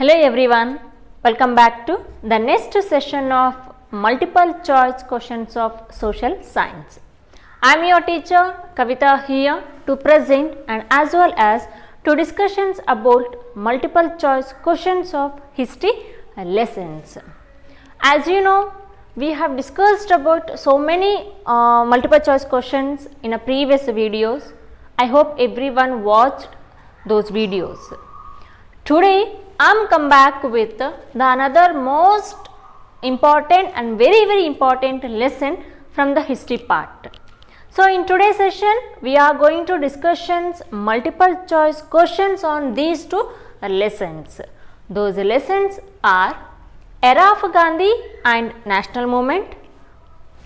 Hello everyone, welcome back to the next session of multiple choice questions of social science. I am your teacher Kavita here to present and as well as to discussions about multiple choice questions of history lessons. As you know, we have discussed about so many multiple choice questions in a previous videos. I hope everyone watched those videos. Today I am come back with the another most important and very important lesson from the history part. So in today's session we are going to discussions multiple choice questions on these two lessons. Those lessons are era of Gandhi and national movement.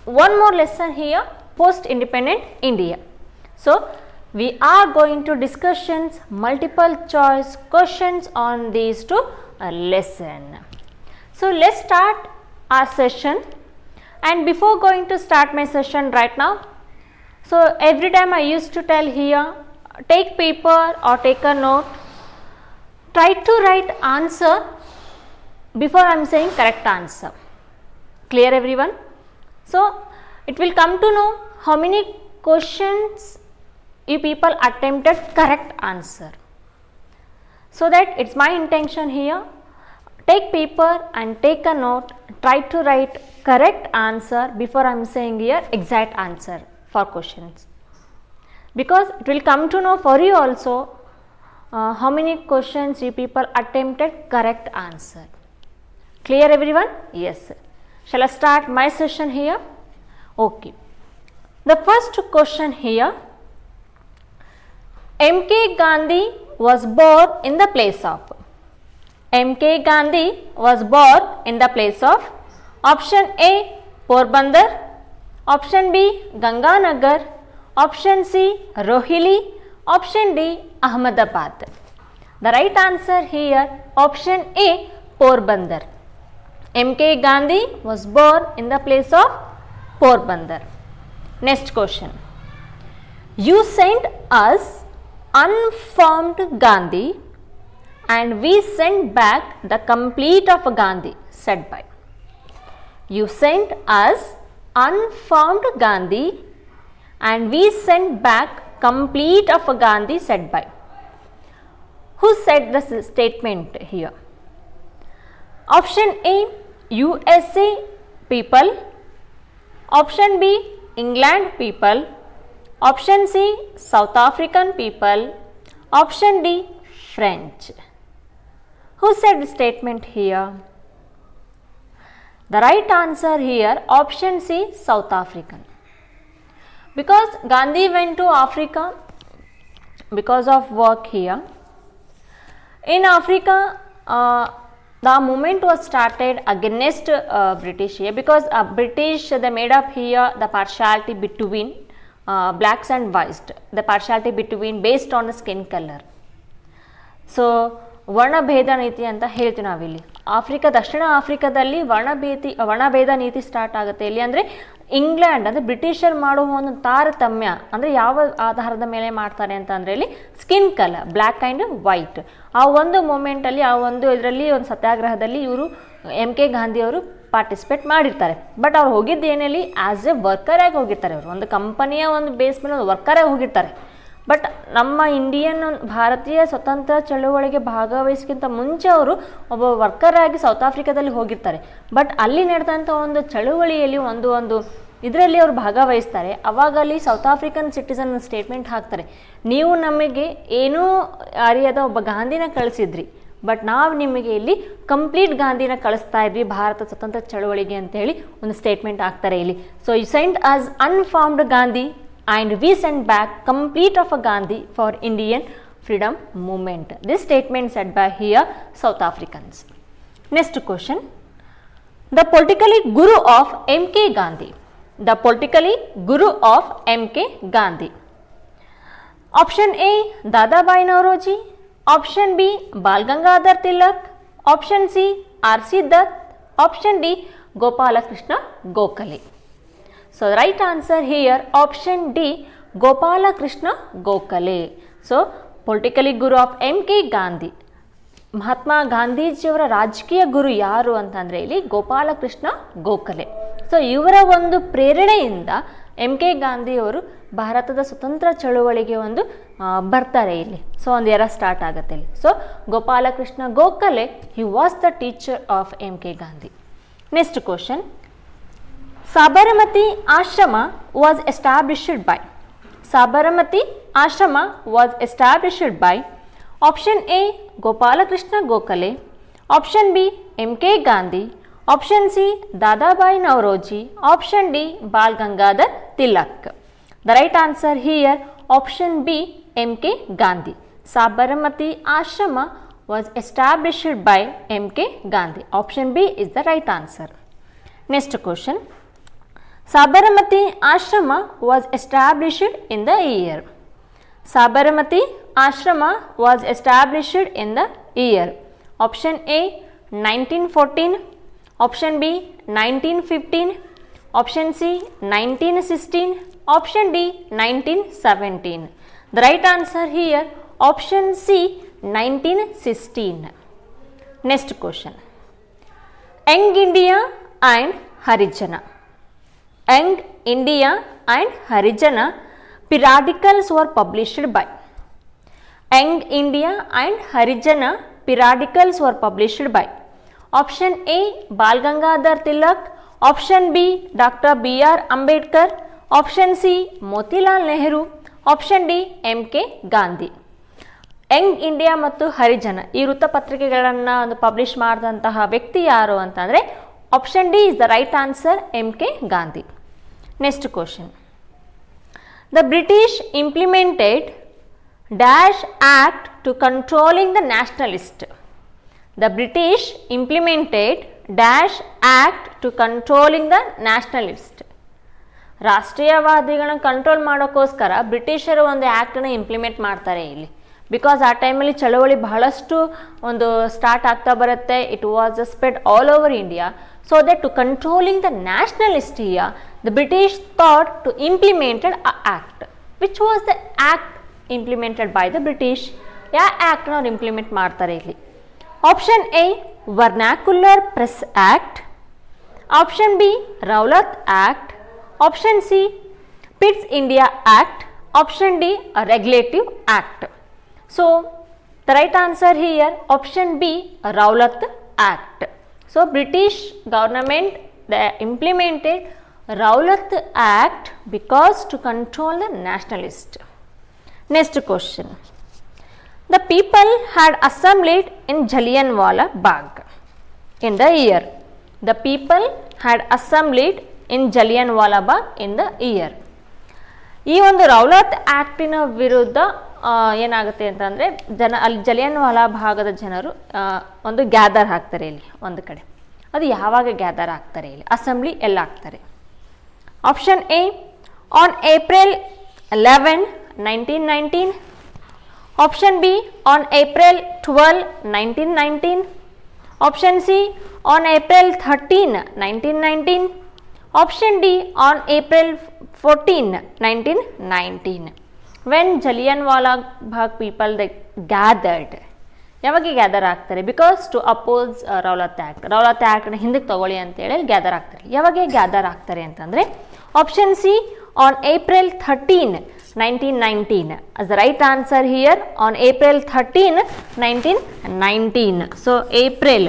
One more lesson here, post independent India. So we are going to discussions multiple choice questions on these two lesson. So let's start our session, and before going to start my session right now, so every time I used to tell here, take paper or take a note, try to write answer before I am saying correct answer. Clear everyone? So it will come to know how many questions you people attempted correct answer. So that it's my intention here, take paper and take a note, try to write correct answer before I am saying here exact answer for questions, because it will come to know for you also how many questions you people attempted correct answer. Clear everyone? Yes. Shall I start my session here? Okay. The first question here, M.K. Gandhi was born in the place of. M.K. Gandhi was born in the place of. Option A, Porbandar. Option B, Ganganagar. Option C, Rohili. Option D, Ahmedabad. The right answer here, option A, Porbandar. M.K. Gandhi was born in the place of Porbandar. Next question. You sent us unformed Gandhi and we sent back the complete of Gandhi, said by. You sent us unformed Gandhi and we sent back complete of Gandhi, said by. Who said this statement here? Option A, USA people. Option B, England people. Option C, South African people. Option D, French. Who said the statement here? The right answer here, option C, South African. Because Gandhi went to Africa because of work here. In Africa, the movement was started against British here, because British they made up here the partiality between blacks and whites, the partiality between based on the skin color. So ವರ್ಣಭೇದ ನೀತಿ ಅಂತ ಹೇಳ್ತೀವಿ ನಾವಿಲ್ಲಿ. ದಕ್ಷಿಣ ಆಫ್ರಿಕಾದಲ್ಲಿ ವರ್ಣಭೇದ ನೀತಿ start ಆಗುತ್ತೆ ಇಲ್ಲಿ. ಅಂದರೆ England ಅಂದರೆ ಬ್ರಿಟಿಷರ್ ಮಾಡುವ ಒಂದು ತಾರತಮ್ಯ ಅಂದರೆ ಯಾವ ಆಧಾರದ ಮೇಲೆ ಮಾಡ್ತಾರೆ ಅಂತ ಅಂದರೆ ಇಲ್ಲಿ skin colour, black and white. ಆ ಒಂದು ಮೂಮೆಂಟಲ್ಲಿ ಆ ಒಂದು ಇದರಲ್ಲಿ ಒಂದು ಸತ್ಯಾಗ್ರಹದಲ್ಲಿ ಇವರು M.K. ಗಾಂಧಿ ಅವರು ಪಾರ್ಟಿಸಿಪೇಟ್ ಮಾಡಿರ್ತಾರೆ. ಬಟ್ ಅವ್ರು ಹೋಗಿದ್ದು ಏನಲ್ಲಿ ಆ್ಯಸ್ ಎ ವರ್ಕರಾಗಿ ಹೋಗಿರ್ತಾರೆ. ಅವರು ಒಂದು ಕಂಪನಿಯ ಒಂದು ಬೇಸ್ ಮೇಲೆ ಒಂದು ವರ್ಕರಾಗಿ ಹೋಗಿರ್ತಾರೆ. ಬಟ್ ನಮ್ಮ ಭಾರತೀಯ ಸ್ವತಂತ್ರ ಚಳುವಳಿಗೆ ಭಾಗವಹಿಸಕ್ಕಿಂತ ಮುಂಚೆ ಅವರು ಒಬ್ಬ ವರ್ಕರ್ ಆಗಿ ಸೌತ್ ಆಫ್ರಿಕಾದಲ್ಲಿ ಹೋಗಿರ್ತಾರೆ. ಬಟ್ ಅಲ್ಲಿ ನಡೆದಂಥ ಒಂದು ಚಳುವಳಿಯಲ್ಲಿ ಒಂದು ಇದರಲ್ಲಿ ಅವರು ಭಾಗವಹಿಸ್ತಾರೆ. ಅವಾಗ ಅಲ್ಲಿ ಸೌತ್ ಆಫ್ರಿಕನ್ ಸಿಟಿಸನ್ ಸ್ಟೇಟ್ಮೆಂಟ್ ಹಾಕ್ತಾರೆ, ನೀವು ನಮಗೆ ಏನೂ ಅರಿಯದ ಒಬ್ಬ ಗಾಂಧಿನ ಕಳಿಸಿದ್ರಿ, ಬಟ್ ನಾವು ನಿಮಗೆ ಇಲ್ಲಿ ಕಂಪ್ಲೀಟ್ ಗಾಂಧಿನ ಕಳಿಸ್ತಾ ಇದ್ವಿ ಭಾರತ ಸ್ವತಂತ್ರ ಚಳುವಳಿಗೆ ಅಂತ ಹೇಳಿ ಒಂದು ಸ್ಟೇಟ್ಮೆಂಟ್ ಹಾಕ್ತಾರೆ ಇಲ್ಲಿ. So you send as unformed Gandhi and we sent back complete of a Gandhi for Indian freedom movement. This statement said by here South Africans. Next question. The politically guru of M.K. Gandhi. The politically guru of M.K. Gandhi. Option A, Dadabhai Naoroji. Option B, Bal Gangadhar Tilak. Option C, R.C. Dutt. Option D, Gopala Krishna Gokhale. So the right answer here, option D, Gopala Krishna Gokhale. So politically guru of M.K. Gandhi. Mahatma ಗಾಂಧೀಜಿಯವರ ರಾಜಕೀಯ ಗುರು ಯಾರು ಅಂತಂದರೆ ಇಲ್ಲಿ Gopalakrishna Gokhale. So ಇವರ ಒಂದು ಪ್ರೇರಣೆಯಿಂದ M K ಗಾಂಧಿಯವರು ಭಾರತದ ಸ್ವತಂತ್ರ ಚಳುವಳಿಗೆ ಒಂದು ಬರ್ತಾರೆ ಇಲ್ಲಿ. ಸೊ ಒಂದು ಎರ ಸ್ಟಾರ್ಟ್ ಆಗುತ್ತೆ ಇಲ್ಲಿ. So Gopalakrishna Gokhale he was the teacher of M K Gandhi. Next question, Sabarmati ಆಶ್ರಮ ವಾಸ್ ಎಸ್ಟಾಬ್ಲಿಷ್ಡ್ ಬೈ. ಸಾಬರಮತಿ ಆಶ್ರಮ was established by option A Gopalakrishna Gokhale, option B M K Gandhi, option C Dadabhai Naoroji, option D ball Gangadhar Tilak. The right answer here option B M K Gandhi. Sabarmati ಆಶ್ರಮ was established by M.K. Gandhi. Option B is the right answer. Next question. Sabarmati Ashrama was established in the year. Sabarmati Ashrama was established in the year. Option A 1914, option B 1915, option C 1916, option D 1917. The right answer here option C 1916. Next question. Young India and Harijana. Young India and Harijana periodicals were published by. Young India and Harijana periodicals were published by. Option A Bal Gangadhar Tilak, option B Dr. B.R. Ambedkar, option C Motilal Nehru, option D M.K. Gandhi. Young India ಮತ್ತು ಹರಿಜನ ಈ ವೃತ್ತಪತ್ರಿಕೆಗಳನ್ನು ಒಂದು publish ಮಾಡಿದಂತಹ ವ್ಯಕ್ತಿ ಯಾರು ಅಂತಂದರೆ option D is the right answer M K Gandhi. Next question. The British implemented dash act to controlling the nationalist. The British implemented dash act to controlling the nationalist. ರಾಷ್ಟ್ರೀಯವಾದಿಗಳನ್ನ control ಮಾಡೋಕ್ಕೋಸ್ಕರ ಬ್ರಿಟಿಷರು ಒಂದು ಆ್ಯಕ್ಟನ್ನು ಇಂಪ್ಲಿಮೆಂಟ್ ಮಾಡ್ತಾರೆ ಇಲ್ಲಿ. ಬಿಕಾಸ್ ಆ ಟೈಮಲ್ಲಿ ಚಳವಳಿ ಬಹಳಷ್ಟು ಒಂದು ಸ್ಟಾರ್ಟ್ ಆಗ್ತಾ ಬರುತ್ತೆ. It was spread all over India. So that to controlling the nationalist here the British thought to implemented a act. Which was the act implemented by the British? ಯಾವ ಆ್ಯಕ್ಟ್ನ ಅವ್ರು ಇಂಪ್ಲಿಮೆಂಟ್ ಮಾಡ್ತಾರೆ ಇಲ್ಲಿ? Option A vernacular press act, option B Rowlatt act, option C Pitt's India act, option D regulative act. So the right answer here option B Rowlatt Act. So British government they implemented Rowlatt Act because to control the nationalist. Next question. The people had assembled in Jallianwala Bagh in the year. The people had assembled in Jallianwala Bagh in the year. ಈ ಒಂದು Rowlatt ಆ್ಯಕ್ಟಿನ ವಿರುದ್ಧ ಏನಾಗುತ್ತೆ ಅಂತಂದರೆ ಅಲ್ಲಿ ಜಲಿಯನ್ವಾಲಾ ಭಾಗದ ಜನರು ಒಂದು gather ಹಾಕ್ತಾರೆ ಇಲ್ಲಿ ಒಂದು ಕಡೆ. ಅದು ಯಾವಾಗ ಗ್ಯಾದರ್ ಆಗ್ತಾರೆ ಇಲ್ಲಿ? ಅಸೆಂಬ್ಲಿ ಎಲ್ಲ ಆಗ್ತಾರೆ? Option A on April 11, 1919, option B on April 12, 1919, option C on April 13, 1919, option D on April 14, 1919. When Jallianwala Bagh people they gathered, ಯಾವಾಗ ಗ್ಯಾದರ್ ಆಗ್ತಾರೆ? Because to oppose Rowlatt act. Rowlatt ಆ್ಯಕ್ಟ್ನ ಹಿಂದಕ್ಕೆ ತಗೊಳ್ಳಿ ಅಂತೇಳಿ ಗ್ಯಾದರ್ ಆಗ್ತಾರೆ. ಯಾವಾಗ ಗ್ಯಾದರ್ ಆಗ್ತಾರೆ ಅಂತಂದರೆ option C on April 13, 1919 as the right answer here on April 13, 1919. So April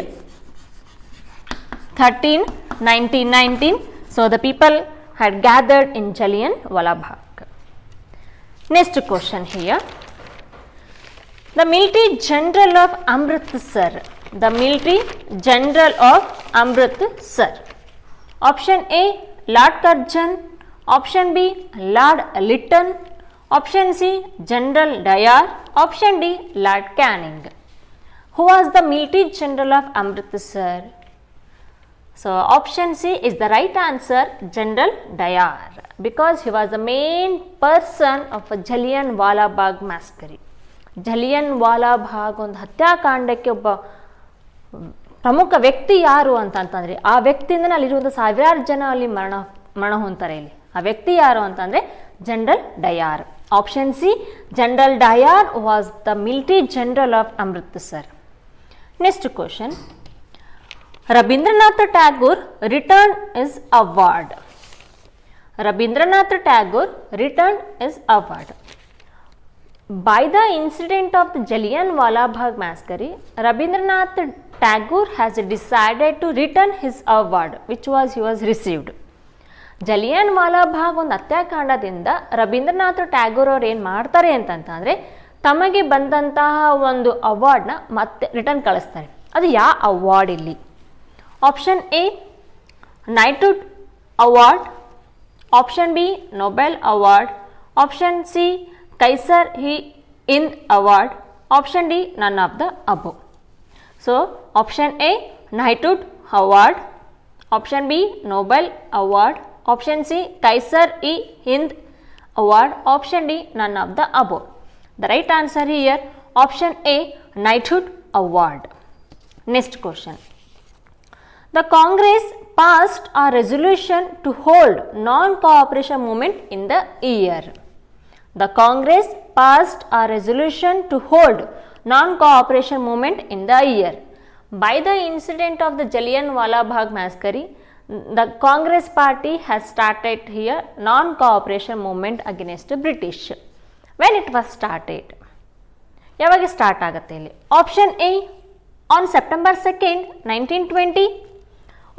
13, 1919. So the people had gathered in Jallianwala Bagh. Next question here. The military general of Amritsar. The military general of Amritsar. Option A Lord Curzon, option B Lord Lytton, option C General Dyer, option D Lord Canning. Who was the military general of Amritsar? So option C is the right answer, General Dyer, because he was the main person of Jallianwala Bagh massacre. Jallianwala Bagh ಒಂದು ಹತ್ಯಾಕಾಂಡಕ್ಕೆ ಒಬ್ಬ ಪ್ರಮುಖ ವ್ಯಕ್ತಿ ಯಾರು ಅಂತಂತಂದರೆ ಆ ವ್ಯಕ್ತಿಯಿಂದನೇ ಅಲ್ಲಿರುವಂಥ ಸಾವಿರಾರು ಜನ ಅಲ್ಲಿ ಮರಣ ಹೊಂತಾರೆ. ಇಲ್ಲಿ ಆ ವ್ಯಕ್ತಿ ಯಾರು ಅಂತಂದರೆ general Dyer. Option C general Dyer was the military general of Amritsar. Next question. Rabindranath Tagore returned his award. Rabindranath Tagore returned his award. By the incident of the Jallianwala Bagh massacre, Rabindranath Tagore has decided to return his award, which he was received. Jallianwala Bagh ಒಂದು ಹತ್ಯಾಕಾಂಡದಿಂದ ರವೀಂದ್ರನಾಥ್ ಟ್ಯಾಗೋರ್ ಅವ್ರು ಏನು ಮಾಡ್ತಾರೆ ಅಂತಂತಂದರೆ ತಮಗೆ ಬಂದಂತಹ ಒಂದು ಅವಾರ್ಡ್ನ ಮತ್ತೆ ರಿಟರ್ನ್ ಕಳಿಸ್ತಾರೆ. ಅದು ಯಾವ ಅವಾರ್ಡ್ ಇಲ್ಲಿ? Option A knighthood award, option B Nobel award, option C Qaiser he Hind award, option D none of the above. So option A knighthood award, option B Nobel award, option C Kaiser-i-Hind award, option D none of the above. The right answer here option A knighthood award. Next question. The Congress passed a resolution to hold non-cooperation movement in the year. The Congress passed a resolution to hold non-cooperation movement in the year. By the incident of the Jallianwala Bagh massacre, the Congress party has started here non-cooperation movement against the British. When it was started? ಯಾವಾಗ start ಆಗುತ್ತೆ ಇಲ್ಲಿ? Option A on September 2nd 1920,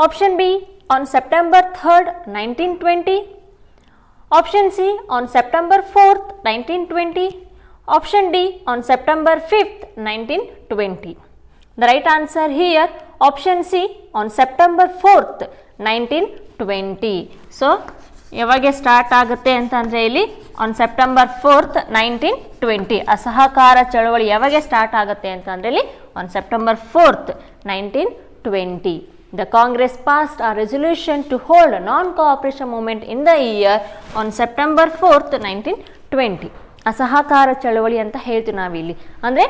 option B on September 3rd 1920, option C on September 4th 1920, option D on September 5th 1920. The right answer here option C on September 4th 1920. So ಯಾವಾಗ start ಆಗುತ್ತೆ ಅಂತಂದರೆ ಇಲ್ಲಿ on September 4th 1920. ಅಸಹಕಾರ ಚಳವಳಿ ಯಾವಾಗ start ಆಗುತ್ತೆ ಅಂತಂದರೆ ಇಲ್ಲಿ on September 4th 1920. The Congress passed a resolution to hold a non-cooperation movement in the year on September 4th 1920. ಅಸಹಕಾರ ಚಳವಳಿ ಅಂತ ಹೇಳ್ತೀವಿ ನಾವಿಲ್ಲಿ. ಅಂದರೆ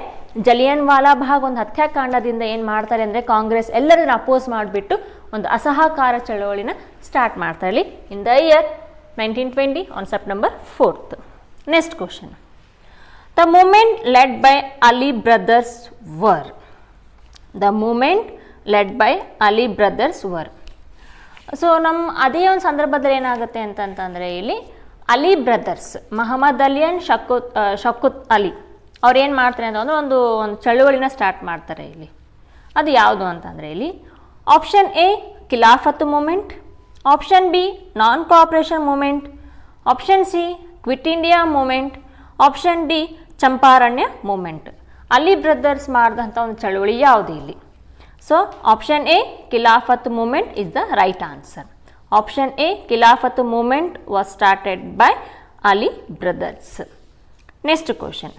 ಜಲಿಯನ್ವಾಲಾ ಬಾಗ್ ಒಂದು ಹತ್ಯಾಕಾಂಡದಿಂದ ಏನು ಮಾಡ್ತಾರೆ ಅಂದರೆ ಕಾಂಗ್ರೆಸ್ ಎಲ್ಲರನ್ನ ಅಪೋಸ್ ಮಾಡಿಬಿಟ್ಟು ಒಂದು ಅಸಹಕಾರ ಚಳವಳಿನ ಸ್ಟಾರ್ಟ್ ಮಾಡ್ತಾರೆ ಇಲ್ಲಿ in the year 1920 on September 4th. Next question. The movement led by Ali brothers were. The movement led by Ali brothers were. So ನಮ್ಮ ಅದೇ ಒಂದು ಸಂದರ್ಭದಲ್ಲಿ ಏನಾಗುತ್ತೆ ಅಂತಂತಂದರೆ ಇಲ್ಲಿ ಅಲಿ ಬ್ರದರ್ಸ್ ಮಹಮ್ಮದ್ ಅಲಿ ಆ್ಯಂಡ್ ಶಕುತ್ ಅಲಿ ಅವ್ರು ಏನು ಮಾಡ್ತಾರೆ ಅಂತಂದ್ರೆ ಒಂದು ಚಳುವಳಿನ ಸ್ಟಾರ್ಟ್ ಮಾಡ್ತಾರೆ ಇಲ್ಲಿ. ಅದು ಯಾವುದು ಅಂತಂದರೆ ಇಲ್ಲಿ option A Khilafat movement, option B non cooperation movement, option C Quit India movement, option D Champaran movement. Ali brothers ಮಾಡಿದಂಥ ಒಂದು ಚಳುವಳಿ ಯಾವುದು ಇಲ್ಲಿ? So option A Khilafat movement is the right answer. Option A Khilafat movement was started by Ali brothers. Next question.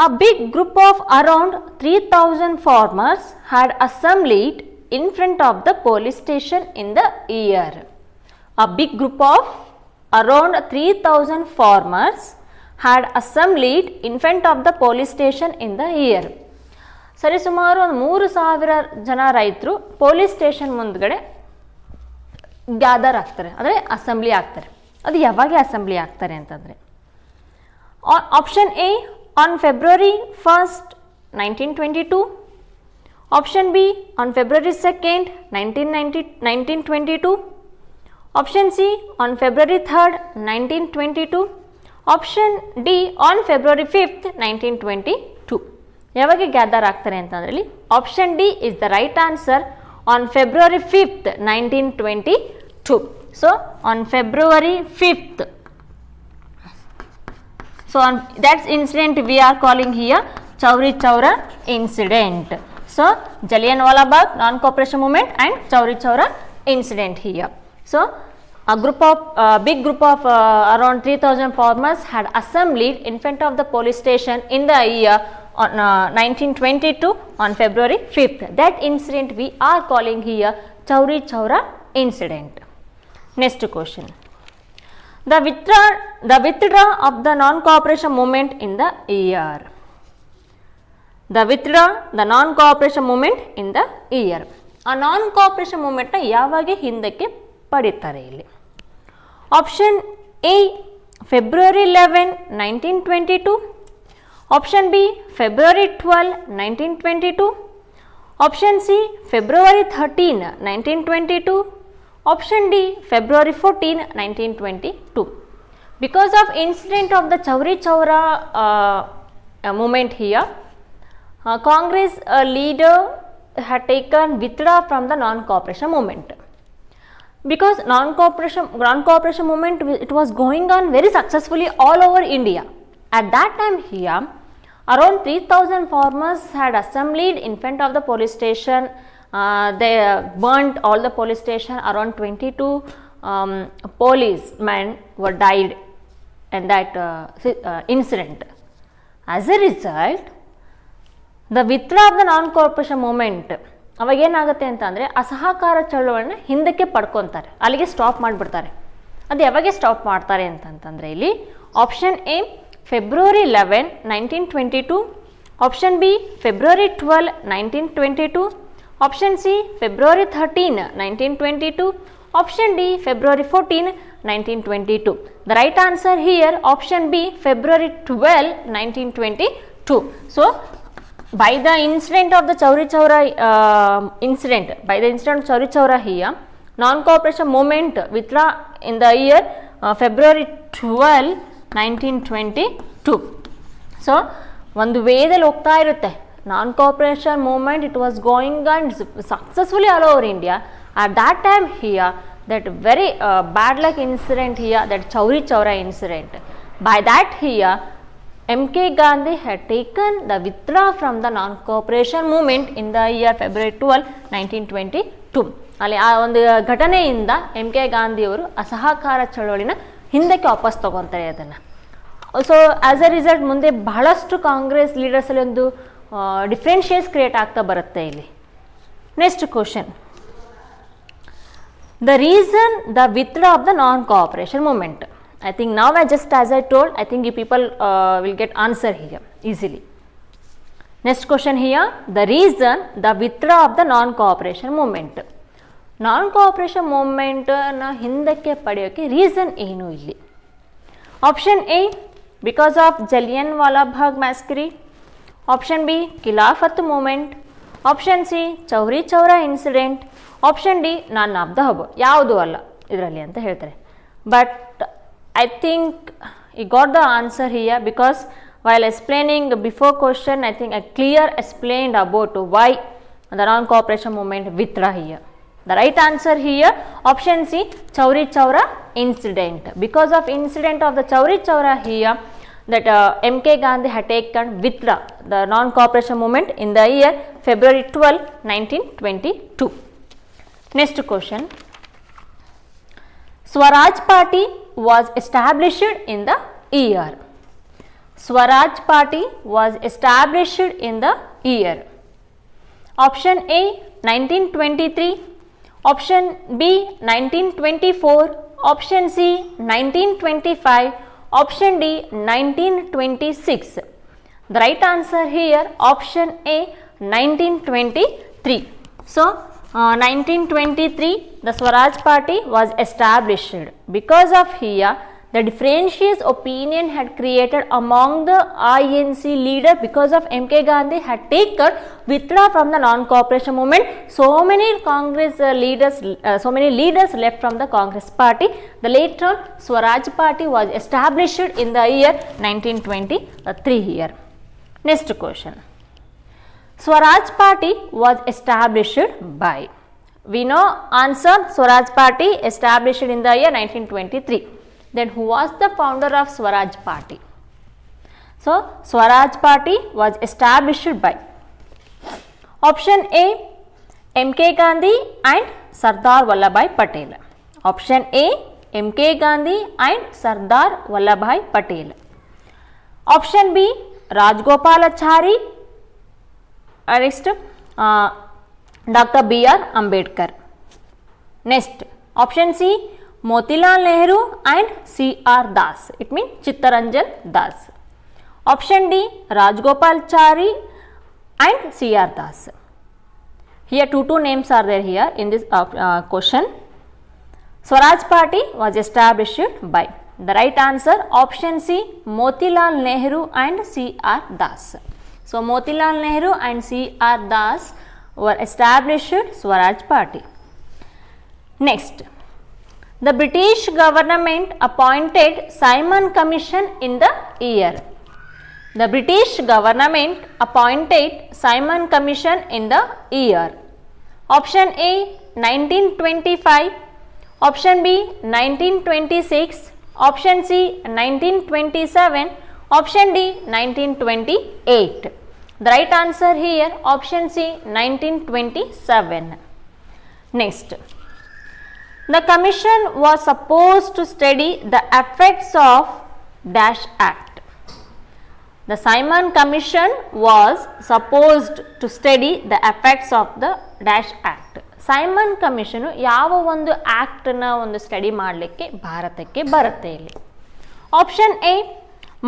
A big group of around 3,000 farmers had assembled in front of the police station in the year. A big group of around 3,000 farmers had assembled in front of the police station in the year. ಸರಿ ಸುಮಾರು ಒಂದು 3,000 ಜನ ರೈತರು police station ಮುಂದ್ಗಡೆ gather ಆಗ್ತಾರೆ, ಅಂದರೆ assembly ಆಗ್ತಾರೆ. ಅದು ಯಾವಾಗ ಅಸೆಂಬ್ಲಿ ಆಗ್ತಾರೆ ಅಂತಂದರೆ option A on February 1st 1922, option B on February 2nd 1922, option C on February 3rd 1922, option D on February 5th 1922. ಯಾವಾಗ ಗ್ಯಾದರ್ ಆಗ್ತಾರೆ ಅಂತಂದರೆ ಇಲ್ಲಿ option D is the right answer. On February 5th 1922. So on February 5th, so on that incident we are calling here Chauri Chaura incident. So Jallianwala Bagh non-cooperation movement and Chauri Chaura incident here. So a big group of around 3,000 farmers had assembled in front of the police station in the year on 1922 on February 5th. That incident we are calling here Chauri Chaura incident. Next question. The withdrawal of the non-cooperation movement in the year. The withdrawal the non-cooperation movement in the year. ಆ non-cooperation movement ನ ಯಾವಾಗ ಹಿಂದಕ್ಕೆ ಪಡಿತಾರೆ ಇಲ್ಲಿ? Option A February 11 1922, Option B, February 12, 1922. Option C, February 13, 1922. Option D, February 14, 1922. Because of incident of the Chauri Chaura movement here, Congress leader had taken withdraw from the non-cooperation movement. Because non-cooperation movement, it was going on very successfully all over India. At that time here, around 3,000 farmers had assembled in front of the police station. They burnt all the police station. Around 22 policemen were died in that incident. As a result, the withdrawal of the non-cooperation movement, ಅವಾಗ ಏನಾಗುತ್ತೆ ಅಂತಂದರೆ ಅಸಹಕಾರ ಚಳವಳಿನ ಹಿಂದಕ್ಕೆ ಪಡ್ಕೊತಾರೆ, ಅಲ್ಲಿಗೆ stop ಮಾಡಿಬಿಡ್ತಾರೆ. ಅದು ಯಾವಾಗ stop ಮಾಡ್ತಾರೆ ಅಂತಂತಂದರೆ ಇಲ್ಲಿ option A February 11, 1922. Option B, February 12, 1922. Option C, February 13, 1922. Option D, February 14, 1922. The right answer here, option B, February 12, 1922. So, by the incident of the Chauri Chaura Chauri Chaura here, non-cooperation movement withdraw in the year February 12, 1922. So, ಒಂದು ವೇದಲ್ಲಿ ಹೋಗ್ತಾ ಇರುತ್ತೆ non-cooperation movement. It was going on successfully all over India. At that time here, that very bad luck incident here, that Chauri Chaura incident. By that here, M.K. Gandhi had taken the withdrawal from the non-cooperation movement in the year February 12, 1922. ಅಲ್ಲಿ ಆ ಒಂದು ಘಟನೆಯಿಂದ M K ಗಾಂಧಿಯವರು ಅಸಹಕಾರ ಚಳವಳಿನ ಹಿಂದಕ್ಕೆ ವಾಪಸ್ ತಗೊತಾರೆ ಅದನ್ನು. ಸೊ ಆ್ಯಸ್ ಎ ರಿಸಲ್ಟ್ ಮುಂದೆ ಬಹಳಷ್ಟು ಕಾಂಗ್ರೆಸ್ ಲೀಡರ್ಸಲ್ಲಿ ಒಂದು ಡಿಫ್ರೆನ್ಷಿಯೇಟ್ಸ್ ಕ್ರಿಯೇಟ್ ಆಗ್ತಾ ಬರುತ್ತೆ ಇಲ್ಲಿ. Next question, the reason the withdrawal of the non-cooperation movement. I think now as I told, I think you people will get answer here easily. Next question here, the reason the withdrawal of the non-cooperation movement. Non-cooperation movement na ಹಿಂದಕ್ಕೆ ಪಡೆಯೋಕ್ಕೆ reason ಏನು ಇಲ್ಲಿ? Option A, because of Jallianwala Bagh massacre. Option B, Khilafat movement. Option C, Chauri Chaura incident. Option D, none of the above. ಯಾವುದೂ ಅಲ್ಲ ಇದರಲ್ಲಿ ಅಂತ ಹೇಳ್ತಾರೆ. But I think you got the answer here, because while explaining before question, I think I clear explained about why the non-cooperation movement withdraw here. The right answer here, option C, Chauri Chaura incident. Because of incident of the Chauri Chaura here, that M.K. Gandhi had taken withdraw the non-cooperation movement in the year February 12, 1922. Next question, Swaraj Party was established in the year. Swaraj Party was established in the year. Option A, 1923. Option B, 1924. Option C, 1925. Option D, 1926. The right answer here, option A, 1923. So, 1923, the Swaraj Party was established. Because of here, the differentious opinion had created among the INC leader, because of M.K. Gandhi had taken withdrawal from the non-cooperation movement. So many leaders left from the Congress party. The later on, Swaraj Party was established in the year 1923 here. Next question, Swaraj Party was established by. We know answer, Swaraj Party established in the year 1923. Then who was the founder of Swaraj Party? So, Swaraj Party was established by option A, M.K. Gandhi and Sardar Vallabhbhai Patel. Option A, M.K. Gandhi and Sardar Vallabhbhai Patel. Option B, Rajgopalachari. Next, Dr. B.R. Ambedkar. Next, option C, Motilal Nehru and C.R. Das. It means Chittaranjan Das. Option D, Rajgopalachari and C.R. Das. Here two names are there here in this question. Swaraj Party was established by. The right answer option C, Motilal Nehru and C.R. Das. So Motilal Nehru and C.R. Das were established Swaraj Party. Next, the British government appointed Simon Commission in the year. The British government appointed Simon Commission in the year. Option A 1925, option B 1926, option C 1927, option D 1928. The right answer here option C 1927. Next, the commission was supposed to study the effects of Dash Act. The Simon Commission was supposed to study the effects of the Dash Act. Simon Commission ಯಾವ ಒಂದು ಆಕ್ಟ್ನ ಒಂದು study ಮಾಡಲಿಕ್ಕೆ ಭಾರತಕ್ಕೆ ಬರುತ್ತೆ ಇಲ್ಲಿ. Option A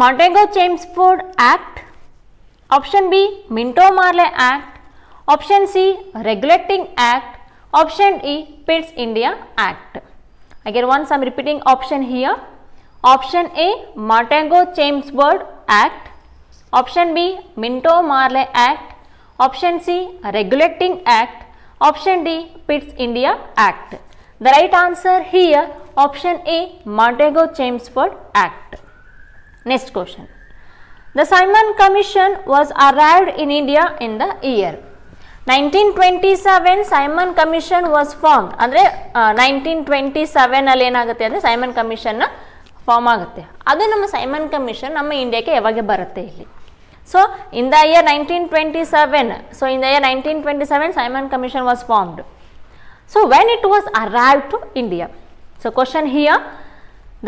Montagu Chelmsford act, option B Minto Morley act, option C regulating act, option E Pitt's India Act. Again once I am repeating option here. Option A Montego Chelmsford Act, option B Minto Marley Act, option C Regulating Act, option D Pitt's India Act. The right answer here option A Montego Chelmsford Act. Next question. The Simon Commission was arrived in India in the year 1927. Simon Commission was formed. ಅಂದರೆ 1927 ಅಲ್ಲಿ ಏನಾಗುತ್ತೆ ಅಂದರೆ Simon ಕಮಿಷನ್ನ form ಆಗುತ್ತೆ. ಅದು ನಮ್ಮ Simon commission ನಮ್ಮ ಇಂಡಿಯಾಕ್ಕೆ ಯಾವಾಗ ಬರುತ್ತೆ ಇಲ್ಲಿ. So in the year 1927. So in the year 1927 Simon Commission was formed. So when it was arrived to India. So question here,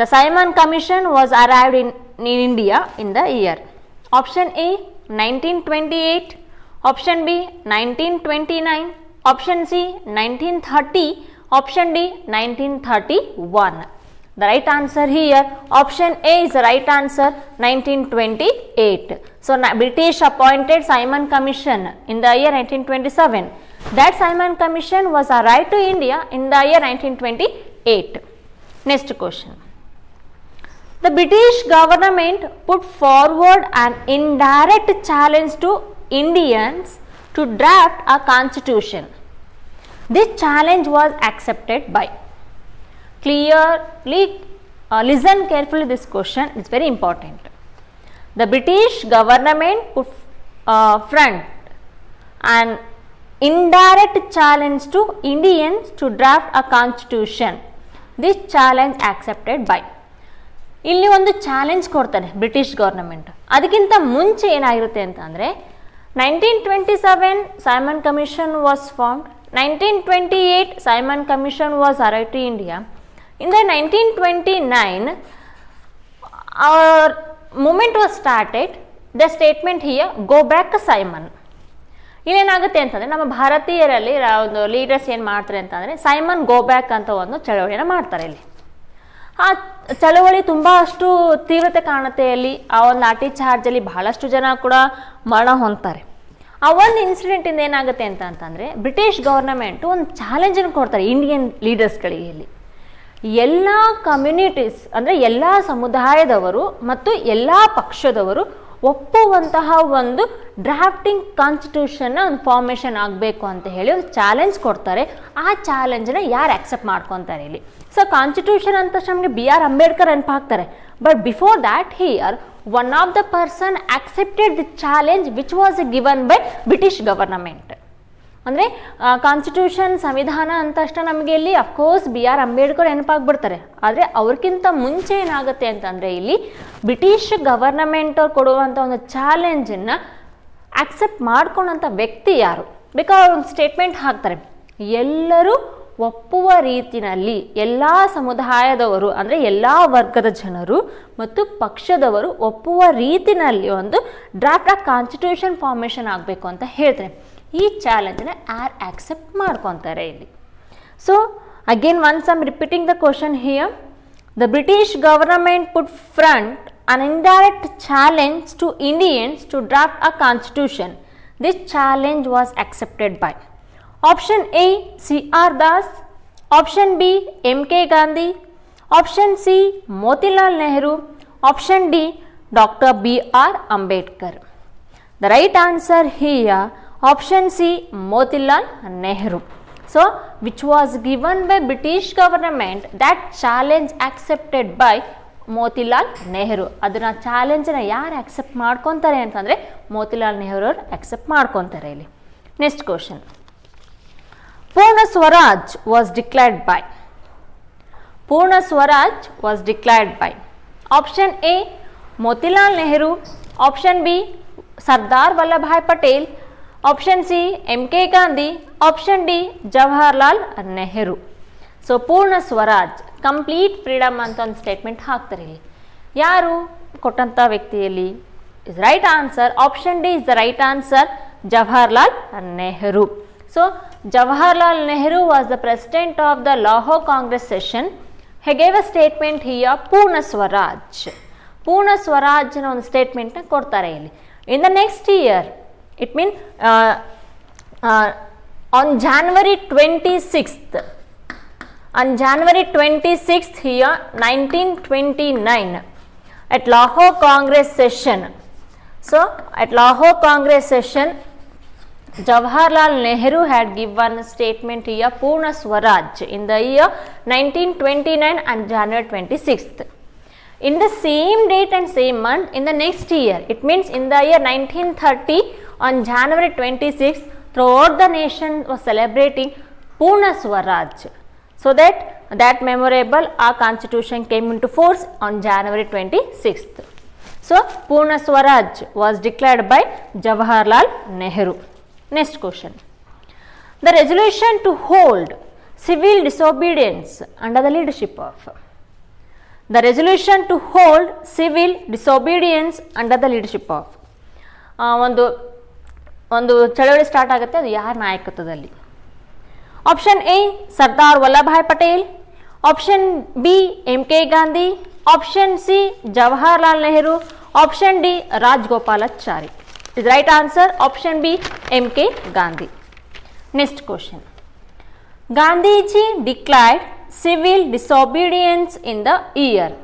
the Simon Commission was arrived in India in the year. Option A 1928, option B 1929, option C 1930, option D 1931. The right answer here option A is the right answer 1928. So British appointed Simon Commission in the year 1927. That Simon Commission was arrived to India in the year 1928. Next question. The British government put forward an indirect challenge to Indians to draft a constitution. This challenge was accepted by. Clearly listen carefully this question, it's very important. The British government put front an indirect challenge to Indians to draft a constitution. This challenge accepted by. ಇಲ್ಲಿ ಒಂದು challenge ಕೊಡ್ತಾರೆ British government. ಅದಕ್ಕಿಂತ ಮುಂಚೆ ಏನಾಗಿರುತ್ತೆ ಅಂತ ಅಂದರೆ 1927 Simon Commission was formed. 1928 Simon Commission was arrived to India. In the 1929 our movement was started. The statement here, go back Simon. ಇಲ್ಲೇನಾಗುತ್ತೆ ಅಂತಂದರೆ ನಮ್ಮ ಭಾರತೀಯರಲ್ಲಿ ಒಂದು ಲೀಡರ್ಸ್ ಏನು ಮಾಡ್ತಾರೆ ಅಂತಂದರೆ ಸೈಮನ್ ಗೋ ಬ್ಯಾಕ್ ಅಂತ ಒಂದು ಚಳವಳಿಯನ್ನು ಮಾಡ್ತಾರೆ ಇಲ್ಲಿ. ಆ ಚಳವಳಿ ತುಂಬ ಅಷ್ಟು ತೀವ್ರತೆ ಕಾಣುತ್ತೆ ಅಲ್ಲಿ. ಆ ಒಂದು ಲಾಠಿ ಚಾರ್ಜಲ್ಲಿ ಬಹಳಷ್ಟು ಜನ ಕೂಡ ಮರಣ ಹೊಂದ್ತಾರೆ. ಆ ಒಂದು ಇನ್ಸಿಡೆಂಟಿಂದ ಏನಾಗುತ್ತೆ ಅಂತಂದರೆ ಬ್ರಿಟಿಷ್ ಗವರ್ನಮೆಂಟು ಒಂದು ಚಾಲೆಂಜನ್ನು ಕೊಡ್ತಾರೆ ಇಂಡಿಯನ್ ಲೀಡರ್ಸ್ಗಳಿಗೆ ಇಲ್ಲಿ. ಎಲ್ಲ ಕಮ್ಯುನಿಟೀಸ್ ಅಂದರೆ ಎಲ್ಲ ಸಮುದಾಯದವರು ಮತ್ತು ಎಲ್ಲ ಪಕ್ಷದವರು ಒಪ್ಪುವಂತಹ ಒಂದು ಡ್ರಾಫ್ಟಿಂಗ್ ಕಾನ್ಸ್ಟಿಟ್ಯೂಷನ್ನ ಒಂದು ಫಾರ್ಮೇಷನ್ ಆಗಬೇಕು ಅಂತ ಹೇಳಿ ಒಂದು ಚಾಲೆಂಜ್ ಕೊಡ್ತಾರೆ. ಆ ಚಾಲೆಂಜನ್ನ ಯಾರು ಆಕ್ಸೆಪ್ಟ್ ಮಾಡ್ಕೊತಾರೆ ಇಲ್ಲಿ. ಸೊ ಕಾನ್ಸ್ಟಿಟ್ಯೂಷನ್ ಅಂತ ನಮಗೆ B.R. ಅಂಬೇಡ್ಕರ್ ನೆನಪಾಗ್ತಾರೆ. But before that here one of the person accepted the challenge which was given by British government. ಅಂದರೆ ಕಾನ್ಸ್ಟಿಟ್ಯೂಷನ್ ಸಂವಿಧಾನ ಅಂತಷ್ಟು ನಮಗೆ ಇಲ್ಲಿ ಅಫ್ಕೋರ್ಸ್ B.R. ಅಂಬೇಡ್ಕರ್ ನೆನಪಾಗ್ಬಿಡ್ತಾರೆ. ಆದರೆ ಅವ್ರಿಗಿಂತ ಮುಂಚೆ ಏನಾಗುತ್ತೆ ಅಂತಂದರೆ ಇಲ್ಲಿ ಬ್ರಿಟಿಷ್ ಗವರ್ನಮೆಂಟ್ ಅವ್ರು ಕೊಡುವಂಥ ಒಂದು ಚಾಲೆಂಜನ್ನು ಆಕ್ಸೆಪ್ಟ್ ಮಾಡ್ಕೊಂಡಂಥ ವ್ಯಕ್ತಿ ಯಾರು ಬೇಕಾದ್ರೆ ಒಂದು ಸ್ಟೇಟ್ಮೆಂಟ್ ಹಾಕ್ತಾರೆ. ಎಲ್ಲರೂ ಒಪ್ಪುವ ರೀತಿಯಲ್ಲಿ ಎಲ್ಲ ಸಮುದಾಯದವರು ಅಂದರೆ ಎಲ್ಲ ವರ್ಗದ ಜನರು ಮತ್ತು ಪಕ್ಷದವರು ಒಪ್ಪುವ ರೀತಿಯಲ್ಲಿ ಒಂದು ಡ್ರಾಫ್ಟ್ ಆಫ್ ಕಾನ್ಸ್ಟಿಟ್ಯೂಷನ್ ಫಾರ್ಮೇಷನ್ ಆಗಬೇಕು ಅಂತ ಹೇಳ್ತಾರೆ. ಈ ಚಾಲೆಂಜನ್ನ ಯಾರು ಆಕ್ಸೆಪ್ಟ್ ಮಾಡ್ಕೊತಾರೆ ಇಲ್ಲಿ. So again once I am repeating the question here. The British government put front an indirect challenge to Indians to draft a constitution. This challenge was accepted by option A C.R. Das, option B M.K. Gandhi, Option C. Motilal Nehru. Option D. Dr. B.R. Ambedkar. The right answer here, option C. Motilal Nehru. So, which was given by British government, that challenge accepted by Motilal Nehru. ಅದನ್ನ ಚಾಲೆಂಜನ್ನ ಯಾರು accept ಮಾಡ್ಕೊತಾರೆ ಅಂತಂದರೆ ಮೋತಿಲಾಲ್ ನೆಹರು ಅವರು accept ಮಾಡ್ಕೊತಾರೆ ಇಲ್ಲಿ. Next question. ಪೂರ್ಣ Swaraj was declared by. ಪೂರ್ಣ Swaraj was declared by. Option A Motilal Nehru. Option B Sardar Vallabhbhai Patel. Option C MK Gandhi. Option D Jawaharlal Nehru. So ಪೂರ್ಣ ಸ್ವರಾಜ್ ಕಂಪ್ಲೀಟ್ ಫ್ರೀಡಮ್ ಅಂತ ಒಂದು ಸ್ಟೇಟ್ಮೆಂಟ್ ಹಾಕ್ತಾರೆ ಇಲ್ಲಿ. ಯಾರು ಕೊಟ್ಟಂಥ ವ್ಯಕ್ತಿಯಲ್ಲಿ? Is right answer option D is the right answer, Jawaharlal Nehru. So Jawaharlal Nehru was the president of the Lahore Congress session. He gave a statement here ಪೂರ್ಣ ಸ್ವರಾಜ್. ಪೂರ್ಣ ಸ್ವರಾಜ್ನ ಒಂದು ಸ್ಟೇಟ್ಮೆಂಟ್ನ ಕೊಡ್ತಾರೆ ಇಲ್ಲಿ. In the next year, it mean on January 26th, on January 26th here 1929 at Lahore Congress session. So at Lahore Congress session, Jawaharlal Nehru had given a statement here Purna Swaraj in the year 1929 and January 26th. In the same date and same month, in the next year, it means in the year 1930 on January 26th, throughout the nation was celebrating Purna Swaraj. So that memorable our constitution came into force on January 26th. So Purna Swaraj was declared by Jawaharlal Nehru. Next question. The resolution to hold civil disobedience under the leadership of. The resolution to hold civil disobedience under the leadership of. ಒಂದು ಚಳವಳಿ start ಆಗುತ್ತೆ, ಅದು ಯಾರ ನಾಯಕತ್ವದಲ್ಲಿ? Option A Sardar Vallabhbhai Patel. Option B MK Gandhi. Option C Jawaharlal Nehru. Option D Rajagopalachari. Is right answer option B MK Gandhi. Next question. Gandhiji declared civil disobedience in the year.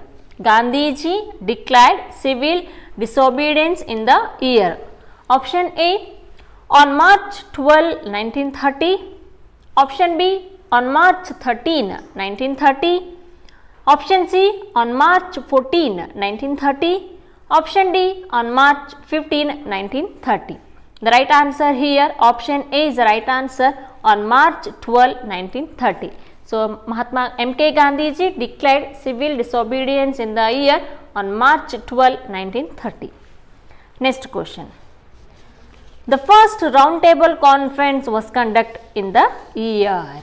Gandhiji declared civil disobedience in the year. Option A on March 12, 1930. Option B on March 13, 1930. Option C on March 14, 1930. Option D on March 15, 1930. The right answer here, option A is the right answer, on March 12, 1930. So Mahatma MK Gandhi ji declared civil disobedience in the year on March 12, 1930. Next question. The first roundtable conference was conducted in the year.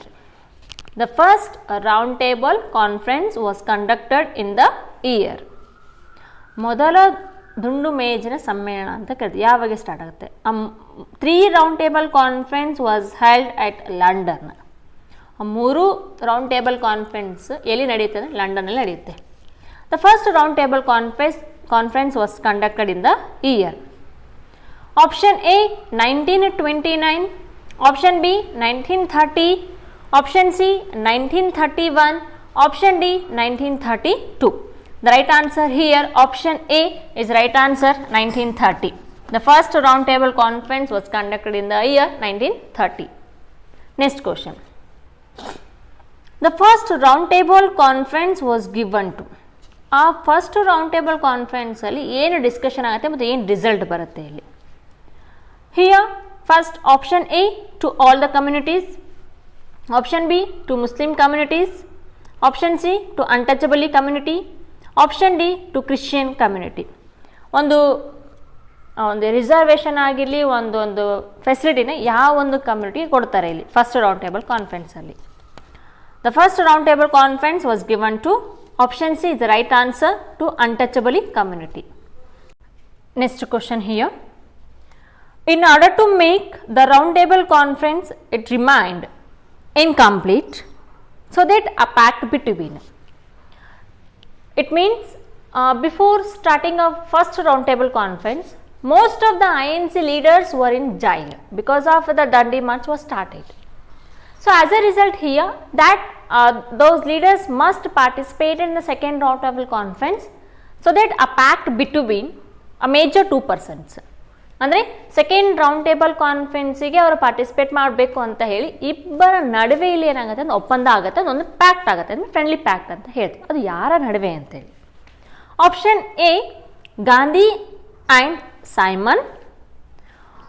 The first roundtable conference was conducted in the year. ಮೊದಲ ದುಂಡು ಮೇಜಿನ ಸಮ್ಮೇಳನ ಅಂತ ಕರೀತೀವಿ. ಯಾವಾಗ start ಆಗುತ್ತೆ? 3 round table conference was held at London. 3 round table conference ಎಲ್ಲಿ ನಡೆಯುತ್ತೆ ಅಂದರೆ ಲಂಡನ್ನಲ್ಲಿ ನಡೆಯುತ್ತೆ. The first round table conference was conducted in the year. Option A 1929, option B 1930, option C 1931, option D 1932. The right answer here, option A is right answer, 1930. The first round table conference was conducted in the year 1930. Next question. The first round table conference was given to. ಆ first round table ಕಾನ್ಫರೆನ್ಸಲ್ಲಿ ಏನು discussion ಆಗುತ್ತೆ ಮತ್ತು ಏನು result ಬರುತ್ತೆ ಇಲ್ಲಿ? Here first option A to all the communities, option B to Muslim communities, option C to untouchable community, option D to Christian community. ಒಂದು reservation ಆಗಿರಲಿ, ಒಂದು ಫೆಸಿಲಿಟಿನ ಯಾವ ಒಂದು ಕಮ್ಯುನಿಟಿಗೆ ಕೊಡ್ತಾರೆ ಇಲ್ಲಿ ಫಸ್ಟ್ ರೌಂಡ್ ಟೇಬಲ್ ಕಾನ್ಫರೆನ್ಸಲ್ಲಿ. The first round table conference was given to option C is the right answer, to untouchable community. Next question here. In order to make the round table conference it remained incomplete, so that a pact between. It means before starting of first round table conference, most of the INC leaders were in jail because of the Dandi March was started. So as a result here that those leaders must participate in the second roundtable conference so that a pact between a major two persons ಅಂದರೆ second round table ಕಾನ್ಫರೆನ್ಸಿಗೆ ಅವರು participate ಮಾಡಬೇಕು ಅಂತ ಹೇಳಿ ಇಬ್ಬರ ನಡುವೆ ಇಲ್ಲಿ ಏನಾಗುತ್ತೆ ಅಂದ್ರೆ ಒಪ್ಪಂದ ಆಗುತ್ತೆ, ಅದೊಂದು ಪ್ಯಾಕ್ಟ್ ಆಗುತ್ತೆ, ಅಂದರೆ ಫ್ರೆಂಡ್ಲಿ ಪ್ಯಾಕ್ಟ್ ಅಂತ ಹೇಳ್ತೀವಿ. ಅದು ಯಾರ ನಡುವೆ ಅಂತೇಳಿ. Option A Gandhi and Simon,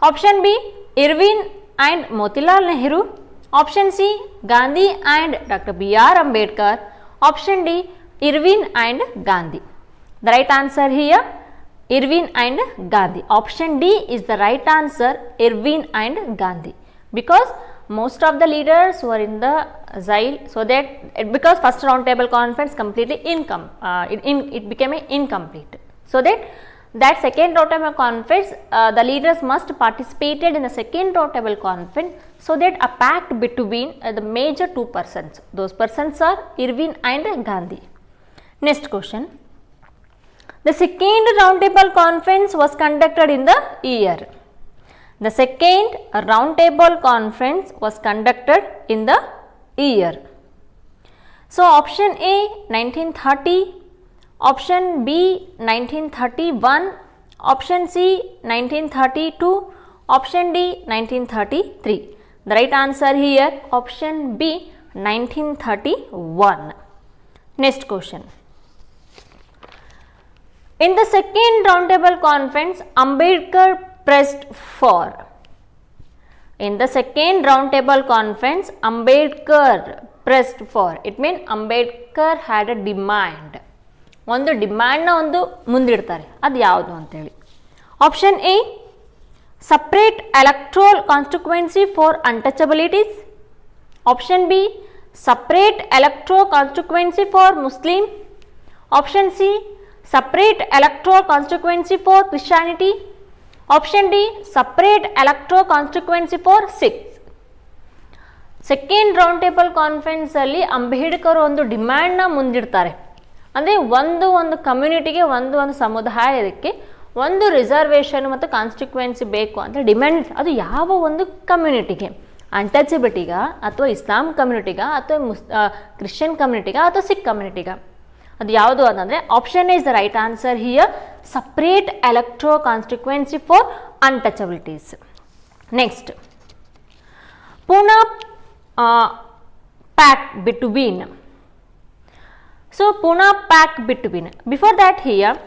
option B Irwin and Motilal Nehru, option C Gandhi and doctor BR Ambedkar, option D Irwin and Gandhi. The right answer here Irvin and Gandhi. Option D is the right answer, Irvin and Gandhi, because most of the leaders were in the exile, so that because first round table conference completely it became incomplete, so that second round table conference the leaders must participated in the second round table conference so that a pact between the major two persons, those persons are Irvin and Gandhi. Next question. The second roundtable conference was conducted in the year. The second roundtable conference was conducted in the year. So option A 1930, option B 1931, option C 1932, option D 1933. The right answer here option B 1931. Next question. In the second roundtable conference, Ambedkar pressed for. In the second roundtable conference, Ambedkar pressed for. It means Ambedkar had a demand. ಒಂದು ಡಿಮ್ಯಾಂಡ್ನ ಒಂದು ಮುಂದಿಡ್ತಾರೆ, ಅದು ಯಾವುದು ಅಂತೇಳಿ. Option A separate electoral constituency for untouchabilities, option B separate electoral constituency for Muslim, option C separate electoral constituency for Christianity, option D separate electoral constituency for Sikhs. Second round table conference ಅಲ್ಲಿ ಅಂಬೇಡ್ಕರ್ ಒಂದು ಡಿಮ್ಯಾಂಡ್ನ ಮುಂದಿಡ್ತಾರೆ, ಅಂದರೆ ಒಂದು ಕಮ್ಯುನಿಟಿಗೆ ಒಂದು ಸಮುದಾಯಕ್ಕೆ ಒಂದು reservation ಮತ್ತು constituency ಬೇಕು ಅಂತ ಡಿಮ್ಯಾಂಡ್. ಅದು ಯಾವ ಒಂದು ಕಮ್ಯುನಿಟಿಗೆ, ಅನ್ಟಚಬಿಲಿಟಿಗ ಅಥವಾ ಇಸ್ಲಾಂ ಕಮ್ಯುನಿಟಿಗ ಅಥವಾ ಕ್ರಿಶ್ಚಿಯನ್ ಕಮ್ಯುನಿಟಿಗ ಅಥವಾ ಸಿಖ್ ಕಮ್ಯುನಿಟಿಗ, ಅದು ಯಾವುದು ಅಂತಂದರೆ option is the right answer here, separate electoral constituency for untouchabilities. Next Poona pact between. So Poona pact between, before that here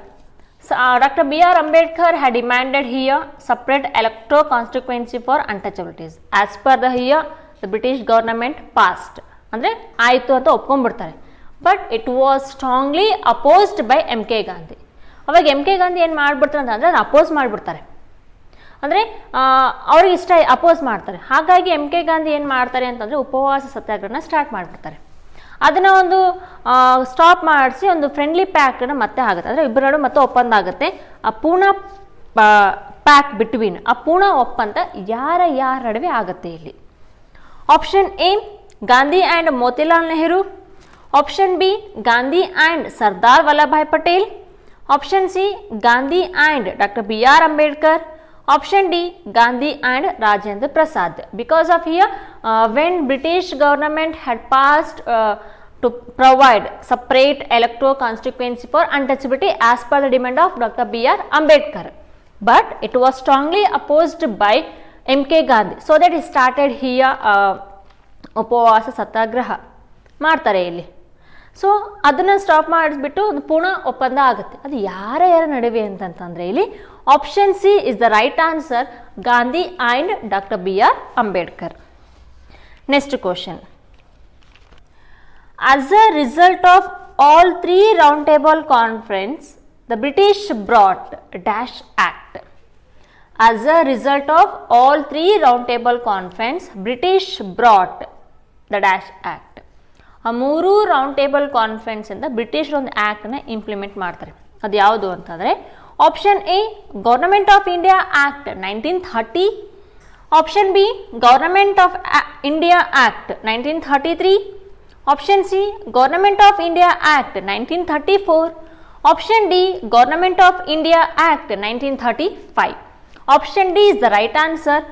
Dr. BR Ambedkar had demanded here separate electro constituency for untouchabilities. As per the here the British government passed, ಅಂದರೆ ಆಯಿತು ಅಂತ ಒಪ್ಕೊಂಡ್ಬಿಡ್ತಾರೆ. But it was strongly opposed by MK Gandhi. ಅವಾಗ MK Gandhi ಏನು ಮಾಡಿಬಿಡ್ತಾರೆ ಅಂತಂದರೆ ಅದನ್ನು oppose ಮಾಡಿಬಿಡ್ತಾರೆ, ಅಂದರೆ ಅವ್ರಿಗೆ ಇಷ್ಟ ಅಪೋಸ್ ಮಾಡ್ತಾರೆ. ಹಾಗಾಗಿ MK ಗಾಂಧಿ ಏನು ಮಾಡ್ತಾರೆ ಅಂತಂದರೆ ಉಪವಾಸ ಸತ್ಯಾಗ್ರಹನ ಸ್ಟಾರ್ಟ್ ಮಾಡಿಬಿಡ್ತಾರೆ. ಅದನ್ನು ಒಂದು ಸ್ಟಾಪ್ ಮಾಡಿಸಿ ಒಂದು ಫ್ರೆಂಡ್ಲಿ ಪ್ಯಾಕ್ಟನ್ನು ಮತ್ತೆ ಆಗುತ್ತೆ, ಅಂದರೆ ಇಬ್ಬರು ಮತ್ತೆ ಒಪ್ಪಂದ ಆಗುತ್ತೆ. ಆ ಪೂನಾ ಪ್ಯಾಕ್ ಬಿಟ್ವೀನ್, ಆ ಪೂನಾ ಒಪ್ಪಂದ ಯಾರ ನಡುವೆ ಆಗುತ್ತೆ ಇಲ್ಲಿ. Option A Gandhi and Motilal Nehru, option B Gandhi and Sardar Vallabhbhai Patel, option C Gandhi and doctor BR Ambedkar, option D Gandhi and Rajendra Prasad. Because of here when British government had passed to provide separate electoral constituency for untouchability as per the demand of Dr. BR Ambedkar, but it was strongly opposed by MK Gandhi, so that he started here ಉಪವಾಸ ಸತ್ಯಾಗ್ರಹ ಮಾಡ್ತಾರೆ ಇಲ್ಲಿ. So ಅದನ್ನು stop ಮಾಡಿಸ್ಬಿಟ್ಟು ಒಂದು ಪೂರ್ಣ ಒಪ್ಪಂದ ಆಗುತ್ತೆ. ಅದು ಯಾರ ನಡುವೆ ಅಂತಂತಂದರೆ ಇಲ್ಲಿ option C is the right answer, Gandhi and doctor BR Ambedkar. Next question. As a result of all three roundtable conference, the British brought Dash Act. As a result of all three roundtable conference, British brought the Dash Act. ಆ ಮೂರು round table conference ಇಂದ British ಒಂದು ಆ್ಯಕ್ಟ್ನ implement ಮಾಡ್ತಾರೆ. ಅದು ಯಾವುದು ಅಂತಂದರೆ option A government of India act 1930, option B government of India act 1933, option C government of India act 1934, option D government of India act 1935. Option D is the right answer,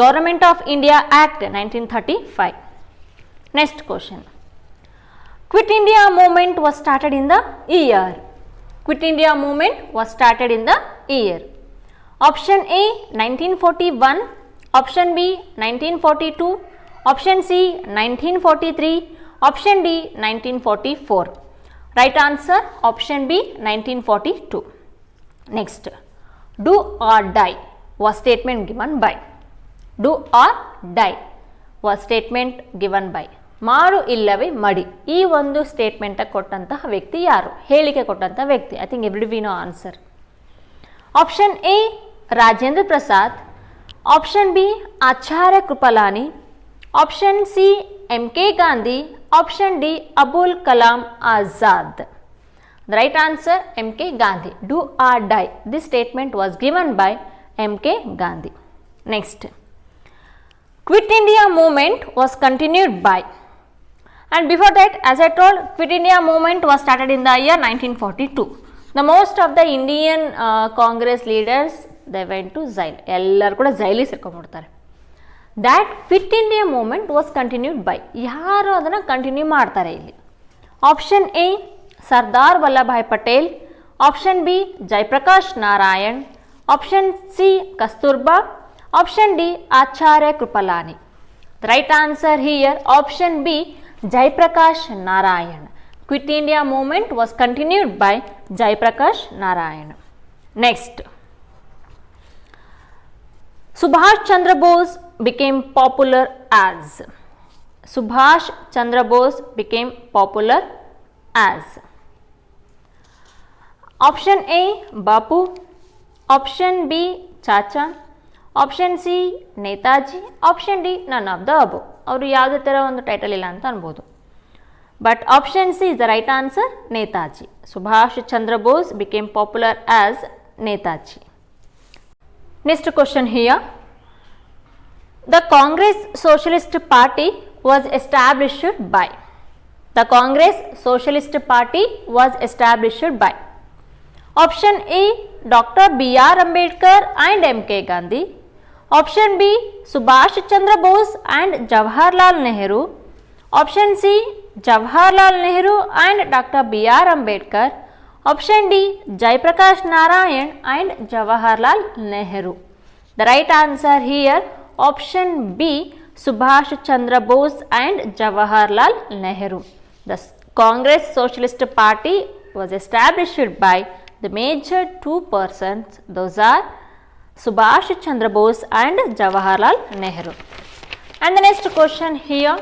government of India act 1935. Next question. Quit India movement was started in the year. Quit India movement was started in the year. Option A 1941, option B 1942, option C 1943, option D 1944. Right answer option B 1942. Next, do or die was statement given by. Do or die was statement given by. ಮಾಡು ಇಲ್ಲವೇ ಮಡಿ ಈ ಒಂದು statement ಕೊಟ್ಟಂತಹ ವ್ಯಕ್ತಿ ಯಾರು, ಹೇಳಿಕೆ ಕೊಟ್ಟಂತಹ ವ್ಯಕ್ತಿ. I think every we know answer. Option A Rajendra Prasad, option B Acharya Kripalani, option C MK Gandhi, option D Abul Kalam Azad. The right answer MK Gandhi. Do or die. This statement was given by MK Gandhi. Next, Quit India movement was continued by. And before that, as I told, Quit India movement was started in the year 1942. The most of the Indian Congress leaders, they went to Zail. Ellaru kuda Zail ಸೇರ್ಕೊಂಡ್ಬಿಡ್ತಾರೆ. That Quit India movement was continued by. ಯಾರು ಅದನ್ನು continue ಮಾಡ್ತಾರೆ ಇಲ್ಲಿ? Option A Sardar Vallabhbhai Patel, option B Jayaprakash Narayan, option C Kasturba, option D Acharya Kripalani. The right answer here option B Jayaprakash Narayan. Quit India movement was continued by Jayaprakash Narayan. Next, Subhash Chandra Bose became popular as. Subhash Chandra Bose became popular as. Option A Bapu, option B Chacha, option C Netaji, option D none of the above. ಅವರು ಯಾವುದೇ ಥರ ಒಂದು title ಇಲ್ಲ ಅಂತ ಅನ್ಬೋದು. But option C is the right answer, Netaji. Subhash Chandra Bose became popular as Netaji. Next question here. The Congress socialist party was established by. The Congress socialist party was established by. Option A doctor BR Ambedkar and MK Gandhi. Option B Subhash Chandra Bose and Jawaharlal Nehru. Option C Jawaharlal Nehru and Dr. BR Ambedkar. Option D Jayaprakash Narayan and Jawaharlal Nehru. The right answer here option B Subhash Chandra Bose and Jawaharlal Nehru. The Congress Socialist Party was established by the major two persons, those are Subhash Chandra Bose and Jawaharlal Nehru. And the next question here.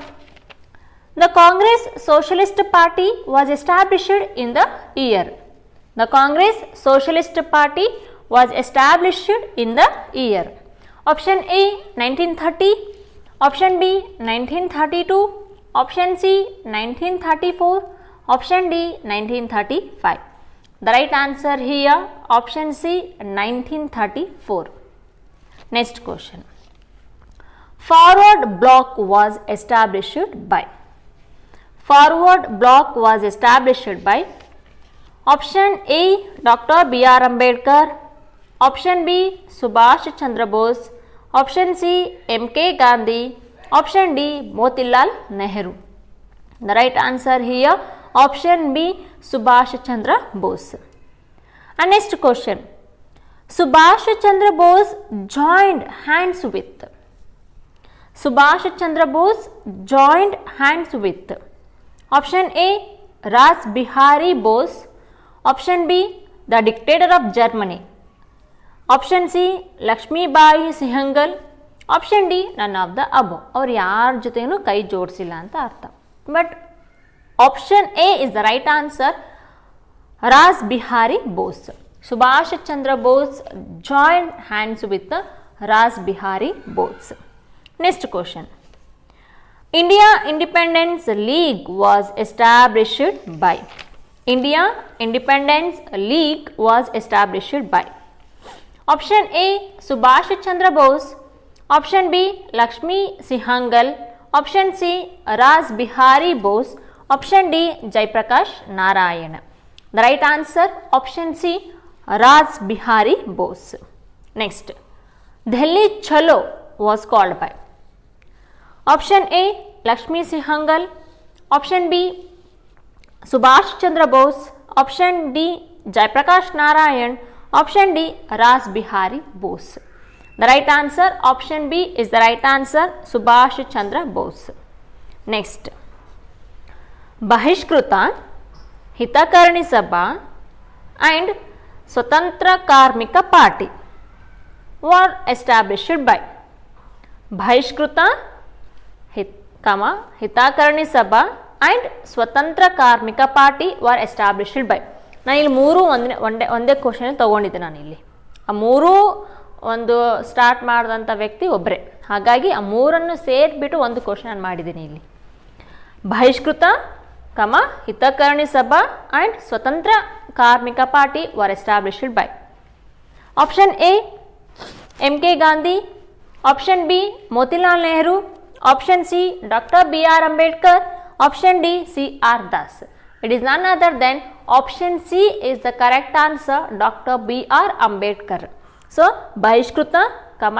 The Congress Socialist Party was established in the year. The Congress Socialist Party was established in the year. Option A 1930, option B 1932, option C 1934, option D 1935. The right answer here option C 1934. Next question. Forward Bloc was established by. Forward Bloc was established by. Option A Dr. BR Ambedkar, option B Subhash Chandra Bose, option C MK Gandhi, option D Motilal Nehru. The right answer here option B Subhash Chandra Bose. And next question. Subhash Chandra Bose joined hands with. Subhash Chandra Bose joined hands with. Option A Ras Bihari Bose, option B the dictator of Germany, option C Lakshmibai Singhal, option D none of the above. ಅವ್ರು ಯಾರ ಜೊತೆನೂ ಕೈ ಜೋಡಿಸಿಲ್ಲ ಅಂತ ಅರ್ಥ. But option A is the right answer, Rash Behari Bose. Subhash Chandra Bose joined hands with Rash Behari Bose. Next question. India Independence League was established by. India Independence League was established by. Option A Subhash Chandra Bose, option B Lakshmi Singhal, option C Ras Bihari Bose, option D Jayaprakash Narayan. The right answer option C Ras Bihari Bose. Next, Delhi Chalo was called by. Option A Lakshmi Singhal, option B Subhash Chandra Bose, option D Jayaprakash Narayan, option D Ras Bihari Bose. The right answer option B is the right answer, Subhash Chandra Bose. Next, Bahishkruta, Hitakarni Sabha and Swatantra Karmika Party were established by Bahishkruta, Hitakarni Sabha and Swatantra Karmika Party were established by. ನಾನು ಇಲ್ಲಿ ಮೂರು ಒಂದೇ question ತೊಗೊಂಡಿದ್ದೆ. ನಾನು ಇಲ್ಲಿ ಆ ಮೂರೂ ಒಂದು ಸ್ಟಾರ್ಟ್ ಮಾಡಿದಂಥ ವ್ಯಕ್ತಿ ಒಬ್ಬರೇ, ಹಾಗಾಗಿ ಆ ಮೂರನ್ನು ಸೇರಿಬಿಟ್ಟು ಒಂದು ಕ್ವಶನ್ ನಾನು ಮಾಡಿದ್ದೀನಿ ಇಲ್ಲಿ. ಬಹಿಷ್ಕೃತ, ಹಿತಕರ್ಣಿ ಸಭಾ ಆ್ಯಂಡ್ ಸ್ವತಂತ್ರ ಕಾರ್ಮಿಕ party var established by option A MK Gandhi, option B Motilal Nehru, option C doctor BR Ambedkar, option D CR Das. It is none other than option C is the correct answer, Dr. BR Ambedkar. So, Bahishkruta,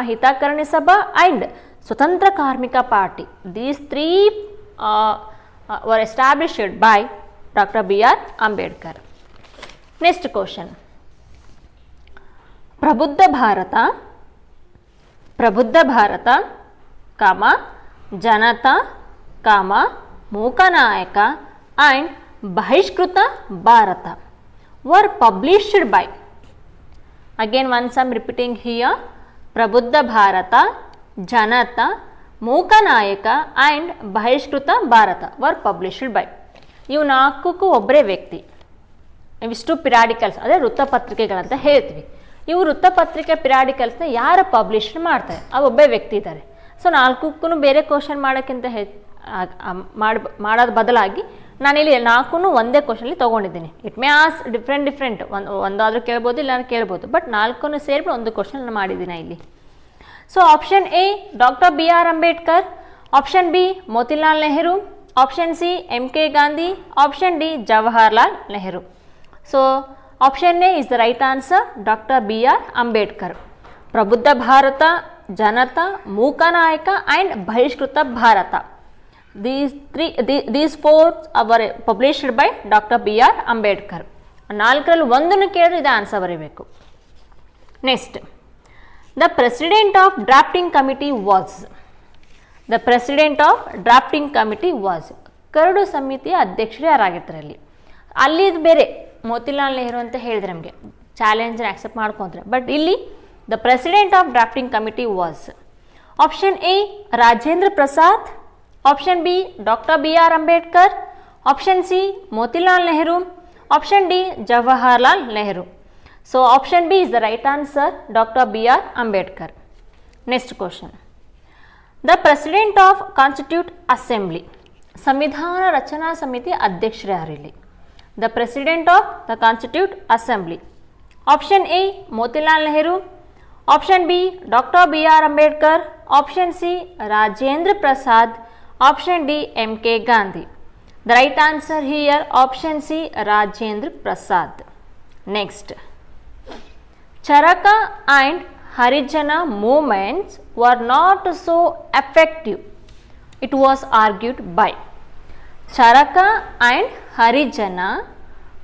Hitakarni Sabha and Swatantra Karmika Party. These three were established by Dr. BR Ambedkar. Next question. Prabuddha Bharata, Janata, Mookanayaka and Bahishkruta Bharata were published by. Again once I am repeating here, Prabuddha Bharata, Janata, Mookanayaka and Bahishkruta Bharata were published by. ಇವು ನಾಲ್ಕಕ್ಕೂ ಒಬ್ಬರೇ ವ್ಯಕ್ತಿ. ಇವಿಷ್ಟು ಪಿರಾಡಿಕಲ್ಸ್, ಅದೇ ವೃತ್ತಪತ್ರಿಕೆಗಳಂತ ಹೇಳ್ತೀವಿ. ಇವು ವೃತ್ತಪತ್ರಿಕೆ ಪಿರಾಡಿಕಲ್ಸ್ನ ಯಾರು publish ಮಾಡ್ತಾರೆ, ಅವು ಒಬ್ಬೇ ವ್ಯಕ್ತಿ ಇದ್ದಾರೆ. ಸೊ ನಾಲ್ಕಕ್ಕೂ ಬೇರೆ ಕ್ವಶನ್ ಮಾಡೋಕ್ಕಿಂತ ಮಾಡೋದು ಬದಲಾಗಿ ನಾನಿಲ್ಲಿ ನಾಲ್ಕು ಒಂದೇ ಕ್ವಶನಲ್ಲಿ ತೊಗೊಂಡಿದ್ದೀನಿ. ಇಟ್ ಮೇ ಆಸ್ ಡಿಫ್ರೆಂಟ್ ಒಂದಾದರೂ ಕೇಳ್ಬೋದು, ಇಲ್ಲ ಕೇಳ್ಬೋದು, ಬಟ್ ನಾಲ್ಕು ಸೇರಿಬಿಟ್ಟು ಒಂದು ಕ್ವಶನ್ ಮಾಡಿದ್ದೀನಿ ಇಲ್ಲಿ. So option A doctor BR Ambedkar, option B Motilal Nehru, option C MK Gandhi, option D Jawaharlal Nehru. So option A is the right answer, doctor BR Ambedkar. Prabuddha Bharat, Janata, Mooknayak and Bahishkrit Bharat. These four were published by Dr. BR Ambedkar. ನಾಲ್ಕರಲ್ಲಿ ಒಂದನ್ನು ಕೇಳಿದ್ರೆ ಇದು answer ಬರೀಬೇಕು. Next, the president of drafting committee was ಕರಡು ಸಮಿತಿಯ ಅಧ್ಯಕ್ಷರು ಯಾರಾಗಿರ್ತಾರೆ ಅಲ್ಲಿ ಬೇರೆ ಮೋತಿಲಾಲ್ ನೆಹರು ಅಂತ ಹೇಳಿದ್ರೆ ನಮಗೆ ಚಾಲೆಂಜ್ ಆಕ್ಸೆಪ್ಟ್ ಮಾಡ್ಕೊಂತಾರೆ. ಬಟ್ ಇಲ್ಲಿ the president of drafting committee was option A Rajendra Prasad, option B doctor BR Ambedkar, option C Motilal Nehru, option D Jawaharlal Nehru. So option B is the right answer, doctor BR Ambedkar. Next question, the president of constitute assembly, ಸಂವಿಧಾನ ರಚನಾ ಸಮಿತಿ ಅಧ್ಯಕ್ಷರು ಯಾರು ಇಲ್ಲಿ? The president of the constitute assembly, option A Motilal Nehru, option B doctor BR Ambedkar, option C Rajendra Prasad, option D MK Gandhi. The right answer here option C Rajendra Prasad. Next, Charaka and Harijana movements were not so effective, it was argued by. Charaka and Harijana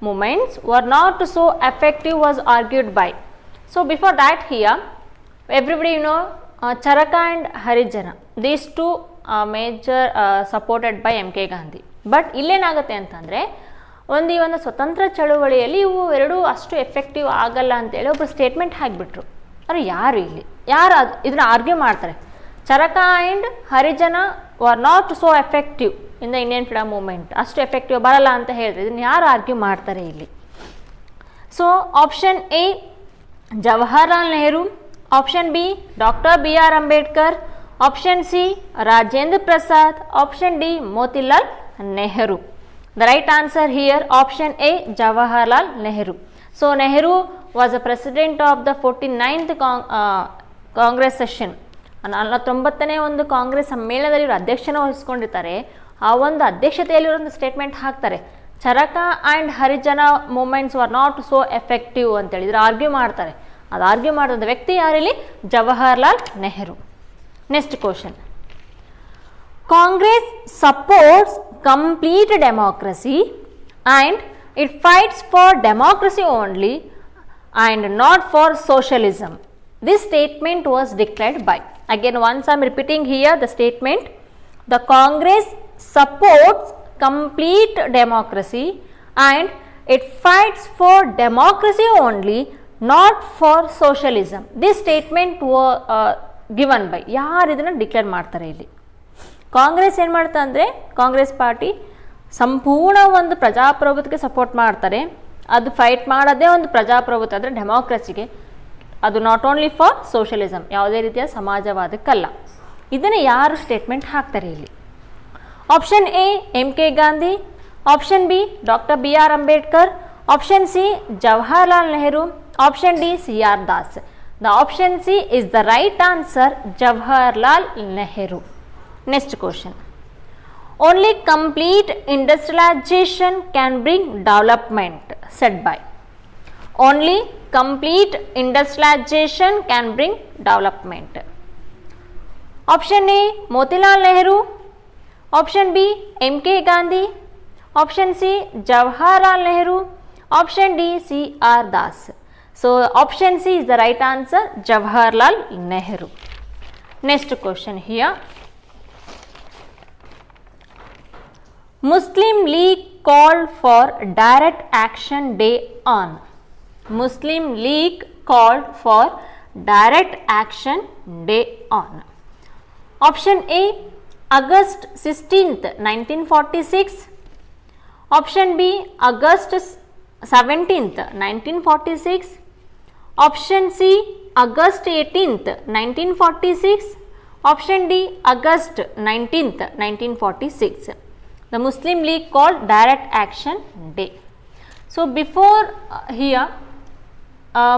movements were not so effective was argued by. So before that here everybody Charaka and Harijana, these two major supported by MK Gandhi. But ಇಲ್ಲೇನಾಗುತ್ತೆ ಅಂತಂದರೆ ಈ ಒಂದು ಸ್ವತಂತ್ರ ಚಳುವಳಿಯಲ್ಲಿ ಇವು ಎರಡೂ ಅಷ್ಟು effective ಆಗಲ್ಲ ಅಂತೇಳಿ ಒಬ್ಬರು ಸ್ಟೇಟ್ಮೆಂಟ್ ಹಾಕಿಬಿಟ್ರು. ಆದರೆ ಯಾರು ಇದನ್ನು ಆರ್ಗ್ಯೂ ಮಾಡ್ತಾರೆ, charkha and Harijan are not so effective in the Indian freedom movement, ಅಷ್ಟು ಎಫೆಕ್ಟಿವ್ ಬರಲ್ಲ ಅಂತ ಹೇಳಿದ್ರೆ ಇದನ್ನು ಯಾರು ಆರ್ಗ್ಯೂ ಮಾಡ್ತಾರೆ ಇಲ್ಲಿ? So option A Jawaharlal Nehru, option B doctor BR Ambedkar, option C Rajendra Prasad, option D Motilal Nehru. The right answer here option A Jawaharlal Nehru. So Nehru was the president of the 49th Congress session. 49ನೇ ಒಂದು ಕಾಂಗ್ರೆಸ್ ಸಮ್ಮೇಳನದಲ್ಲಿ ಇವರು ಅಧ್ಯಕ್ಷನ ವಹಿಸ್ಕೊಂಡಿರ್ತಾರೆ. ಆ ಒಂದು ಅಧ್ಯಕ್ಷತೆಯಲ್ಲಿ ಒಂದು statement ಹಾಕ್ತಾರೆ, charkha and Harijan movements are not so effective ಅಂತೇಳಿ ಇದ್ರ ಆರ್ಗ್ಯೂ ಮಾಡ್ತಾರೆ. ಅದು ಆರ್ಗ್ಯೂ ಮಾಡಿದ ವ್ಯಕ್ತಿ ಯಾರಿಲ್ಲಿ? Jawaharlal Nehru. Next question, Congress supports complete democracy and it fights for democracy only and not for socialism. This statement was declared by. Again, once I am repeating here the statement. The Congress supports complete democracy and it fights for democracy only, not for socialism. This statement was given by. ಯಾರು ಇದನ್ನು declare ಮಾಡ್ತಾರೆ ಇಲ್ಲಿ? ಕಾಂಗ್ರೆಸ್ ಏನು ಮಾಡ್ತಾ ಅಂದರೆ, Congress party ಸಂಪೂರ್ಣ ಒಂದು ಪ್ರಜಾಪ್ರಭುತ್ವಕ್ಕೆ ಸಪೋರ್ಟ್ ಮಾಡ್ತಾರೆ. ಅದು ಫೈಟ್ ಮಾಡೋದೇ ಒಂದು ಪ್ರಜಾಪ್ರಭುತ್ವ ಅಂದರೆ ಡೆಮೋಕ್ರಸಿಗೆ. ಅದು ನಾಟ್ ಓನ್ಲಿ ಫಾರ್ ಸೋಷಲಿಸಮ್, ಯಾವುದೇ ರೀತಿಯ ಸಮಾಜವಾದಕ್ಕಲ್ಲ. ಇದನ್ನು ಯಾರು ಸ್ಟೇಟ್ಮೆಂಟ್ ಹಾಕ್ತಾರೆ ಇಲ್ಲಿ? Option A M K Gandhi, option B doctor B R Ambedkar, option C Jawaharlal Nehru, option D C R Das. The option C is the right answer, Jawaharlal Nehru. Next question. Only complete industrialization can bring development, said by. Only complete industrialization can bring development. Option A Motilal Nehru, option B M K Gandhi, option C Jawaharlal Nehru, option D C R Das. So option C is the right answer, Jawaharlal Nehru. Next question here. Muslim League called for direct action day on. Muslim League called for direct action day on. Option A August 16th 1946, option B August 17th 1946, option C August 18th 1946, option D August 19th 1946. The Muslim League called direct action day. So before here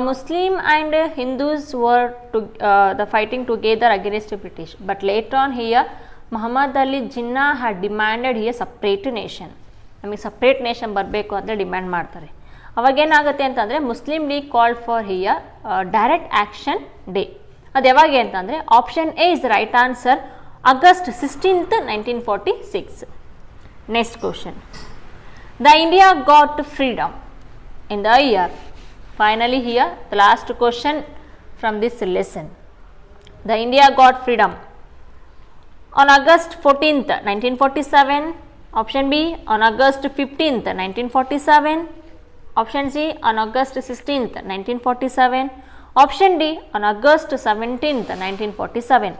Muslim and Hindus were the fighting together against the British, but later on here Muhammad Ali Jinnah had demanded here separate nation. ನಮಗೆ separate nation ಬರಬೇಕು ಅಂತ demand ಮಾಡ್ತಾರೆ. ಅವಾಗ ಏನಾಗುತ್ತೆ ಅಂತಂದರೆ Muslim league called for here direct action day. ಅದು ಯಾವಾಗ ಅಂತಂದರೆ option A is right answer, August 16th 1946. Next question. The India got freedom in the year. Finally here the last question from this lesson. The India got freedom on August 14th 1947, option B on August 15th 1947, option C on August 16th 1947, option D on August 17th 1947.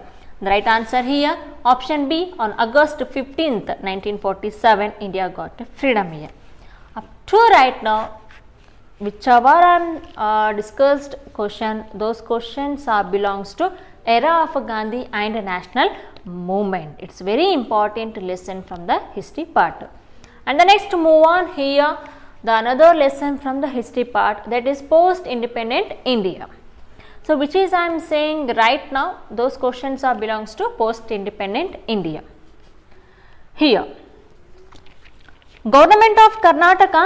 The right answer here option B on August 15th 1947 India got freedom here. Up to right now whichever discussed question, those questions are belongs to era of Gandhi and national movement. It's very important lesson from the history part. And the next move on here the another lesson from the history part, that is post independent India. So which is I am saying right now those questions are belongs to post independent India. Here Government of Karnataka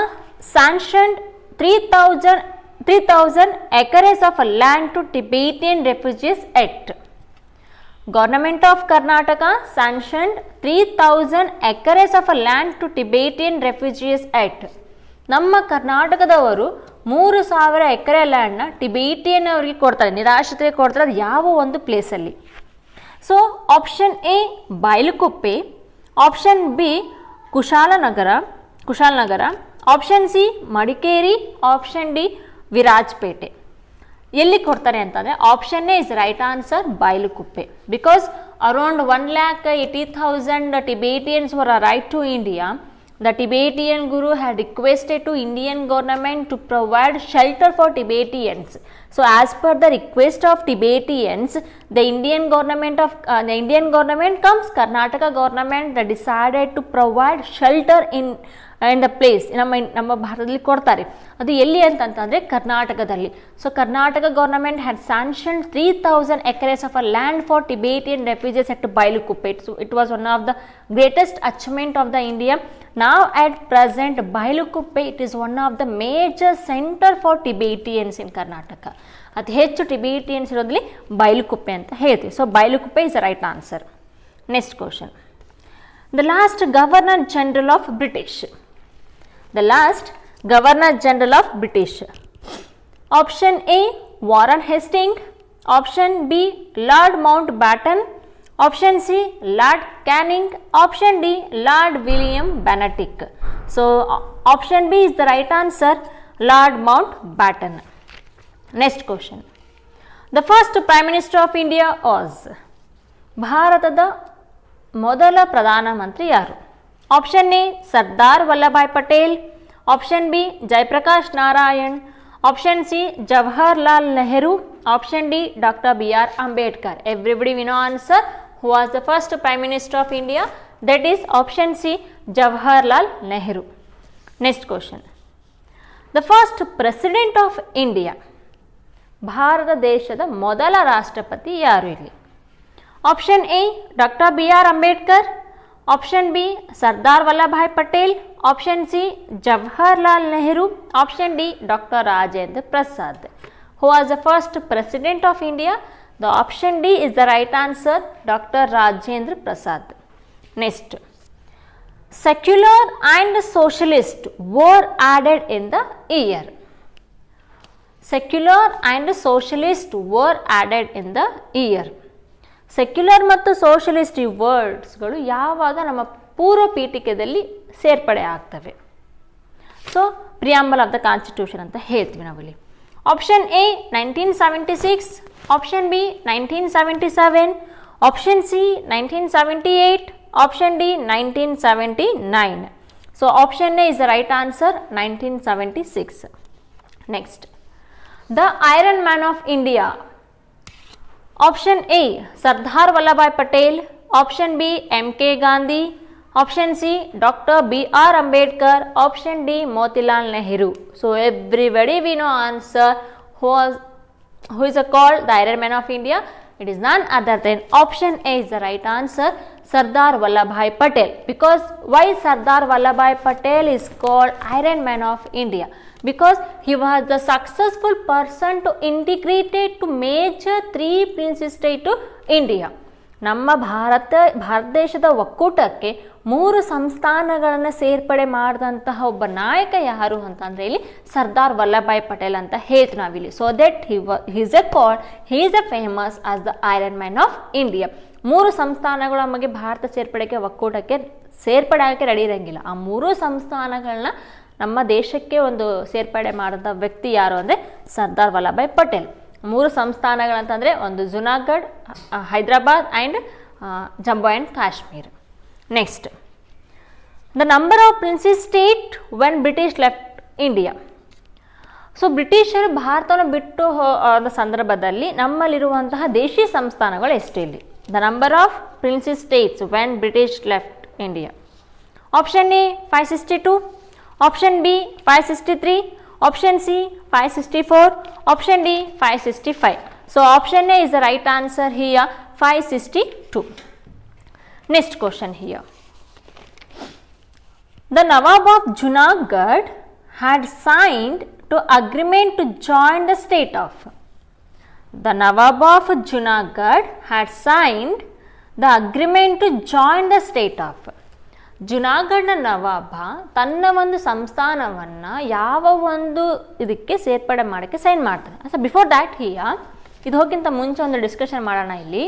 sanctioned 3000 acres of land to Tibetan Refugees Act. Government of Karnataka sanctioned 3000 acres of land to Tibetan Refugees Act. ನಮ್ಮ ಕರ್ನಾಟಕದವರು 3000 ಎಕರೆ ಲ್ಯಾಂಡ್ನ Tibetan ಅವರಿಗೆ ಕೊಡ್ತಾರೆ, ನಿರಾಶ್ರಿತರಿಗೆ ಕೊಡ್ತಾರೆ. ಅದು ಯಾವ ಒಂದು ಪ್ಲೇಸಲ್ಲಿ? So option A Bylakuppe, option B Kushalnagar, option C Madikeri, option D Virajpet. ಎಲ್ಲಿ ಕೊಡ್ತಾರೆ ಅಂತಂದರೆ option A is right answer, Bylakuppe. Because around 1,80,000 Tibetans were arrived to India. The Tibetan Guru had requested to Indian government to provide shelter for Tibetans. So as per the request of Tibetans, the Indian government comes, Karnataka government decided to provide shelter in the place. ನಮ್ಮ ಭಾರತದಲ್ಲಿ ಕೊಡ್ತಾರೆ. ಅದು ಎಲ್ಲಿ ಅಂತಂತಂದರೆ ಕರ್ನಾಟಕದಲ್ಲಿ. So Karnataka government had sanctioned 3000 acres of a land for Tibetan refugees at Bailukuppe. So it was one of the greatest achievement of the India. Now at present Bailukuppe it is one of the major center for Tibetans in Karnataka. ಅತಿ ಹೆಚ್ಚು Tibetans ಇರೋದ್ರಲ್ಲಿ Bylakuppe ಅಂತ ಹೇಳ್ತೀವಿ. So Bylakuppe is the right answer. Next question. The last Governor General of British. The last Governor General of British. Option A, Warren Hastings. Option B, Lord Mountbatten. Option C, Lord Canning. Option D, Lord William Bentinck. So option B is the right answer, Lord Mountbatten. Next question. The first Prime Minister of India was. ಭಾರತದ ಮೊದಲ ಪ್ರಧಾನಮಂತ್ರಿ ಯಾರು? Option A Sardar Vallabhbhai Patel. Option B Jayaprakash Narayan. Option C Jawaharlal Nehru. Option D doctor BR Ambedkar. Everybody we know answer. Who was the first Prime Minister of India? That is option C, Jawaharlal Nehru. Next question. The first President of India. Bharat ದೇಶದ ಮೊದಲ ರಾಷ್ಟ್ರಪತಿ ಯಾರು ಇಲ್ಲಿ? Option A doctor BR Ambedkar. Option B Sardar Vallabhbhai Patel. Option C Jawaharlal Nehru. Option D doctor Rajendra Prasad. Who was the first President of India? The option D is the right answer, Dr. Rajendra Prasad. Next, secular and socialist were added in the year. Secular and socialist were added in the year. Secular ಮತ್ತು socialist ಈ ವರ್ಡ್ಸ್ಗಳು ಯಾವಾಗ ನಮ್ಮ ಪೂರ್ವ ಪೀಠಿಕೆಯಲ್ಲಿ ಸೇರ್ಪಡೆ ಆಗ್ತವೆ? So preamble of the constitution ಅಂತ ಹೇಳ್ತೀವಿ ನಾವಿಲ್ಲಿ. Option A 1976, option B 1977, option C 1978, option D 1979. So option A is the right answer, 1976. Next, the iron man of India. Option A Sardar Vallabhbhai Patel. Option B MK Gandhi. Option C doctor BR Ambedkar. Option D Motilal Nehru. So everybody we know answer. Who is called the Iron Man of India? It is none other than option A is the right answer, Sardar Vallabhbhai Patel. Because why Sardar Vallabhbhai Patel is called Iron Man of India? Because he was the successful person to integrate to major 3 princely state to India. ನಮ್ಮ ಭಾರತ ದೇಶದ ಒಕ್ಕೂಟಕ್ಕೆ 3 ಸಂಸ್ಥಾನಗಳನ್ನು ಸೇರ್ಪಡೆ ಮಾಡಿದಂತಹ ಒಬ್ಬ ನಾಯಕ ಯಾರು ಅಂತಂದರೆ ಇಲ್ಲಿ ಸರ್ದಾರ್ ವಲ್ಲಭಾಯ್ ಪಟೇಲ್ ಅಂತ ಹೇಳ್ತೀವಿ ನಾವಿಲ್ಲಿ. So that he is a famous as the iron man of India. 3 ಸಂಸ್ಥಾನಗಳು ನಮಗೆ ಭಾರತ ಒಕ್ಕೂಟಕ್ಕೆ ಸೇರ್ಪಡೆ ಆಗೋಕ್ಕೆ ರೆಡಿ ಇರೋಂಗಿಲ್ಲ. ಆ 3 ಸಂಸ್ಥಾನಗಳನ್ನ ನಮ್ಮ ದೇಶಕ್ಕೆ ಒಂದು ಸೇರ್ಪಡೆ ಮಾಡಿದ ವ್ಯಕ್ತಿ ಯಾರು ಅಂದರೆ ಸರ್ದಾರ್ ವಲ್ಲಭಾಯ್ ಪಟೇಲ್. 3 ಸಂಸ್ಥಾನಗಳಂತಂದರೆ ಒಂದು Junagadh, Hyderabad and Jammu and Kashmir. Next, the number of princely state when British left India. So ಬ್ರಿಟಿಷರು ಭಾರತವನ್ನು ಬಿಟ್ಟು ಹೋದ ಸಂದರ್ಭದಲ್ಲಿ ನಮ್ಮಲ್ಲಿರುವಂತಹ ದೇಶಿ ಸಂಸ್ಥಾನಗಳು ಎಷ್ಟು ಇಲ್ಲಿ? The number of princely states when British left India. Option A 562, option B 563, option C 564, option D 565. So option A is the right answer here, 562. Next question here. The Nawab of Junagadh had signed to agreement to join the state of. The Nawab of Junagadh had signed the agreement to join the state of. ಜುನಾಗಢ್ನ ನವಾಬ ತನ್ನ ಒಂದು ಸಂಸ್ಥಾನವನ್ನು ಯಾವ ಒಂದು ಇದಕ್ಕೆ ಸೇರ್ಪಡೆ ಮಾಡೋಕ್ಕೆ sign ಮಾಡ್ತಾನೆ. So before that ಇದು ಹೋಗಿಂತ ಮುಂಚೆ ಒಂದು ಡಿಸ್ಕಷನ್ ಮಾಡೋಣ. ಇಲ್ಲಿ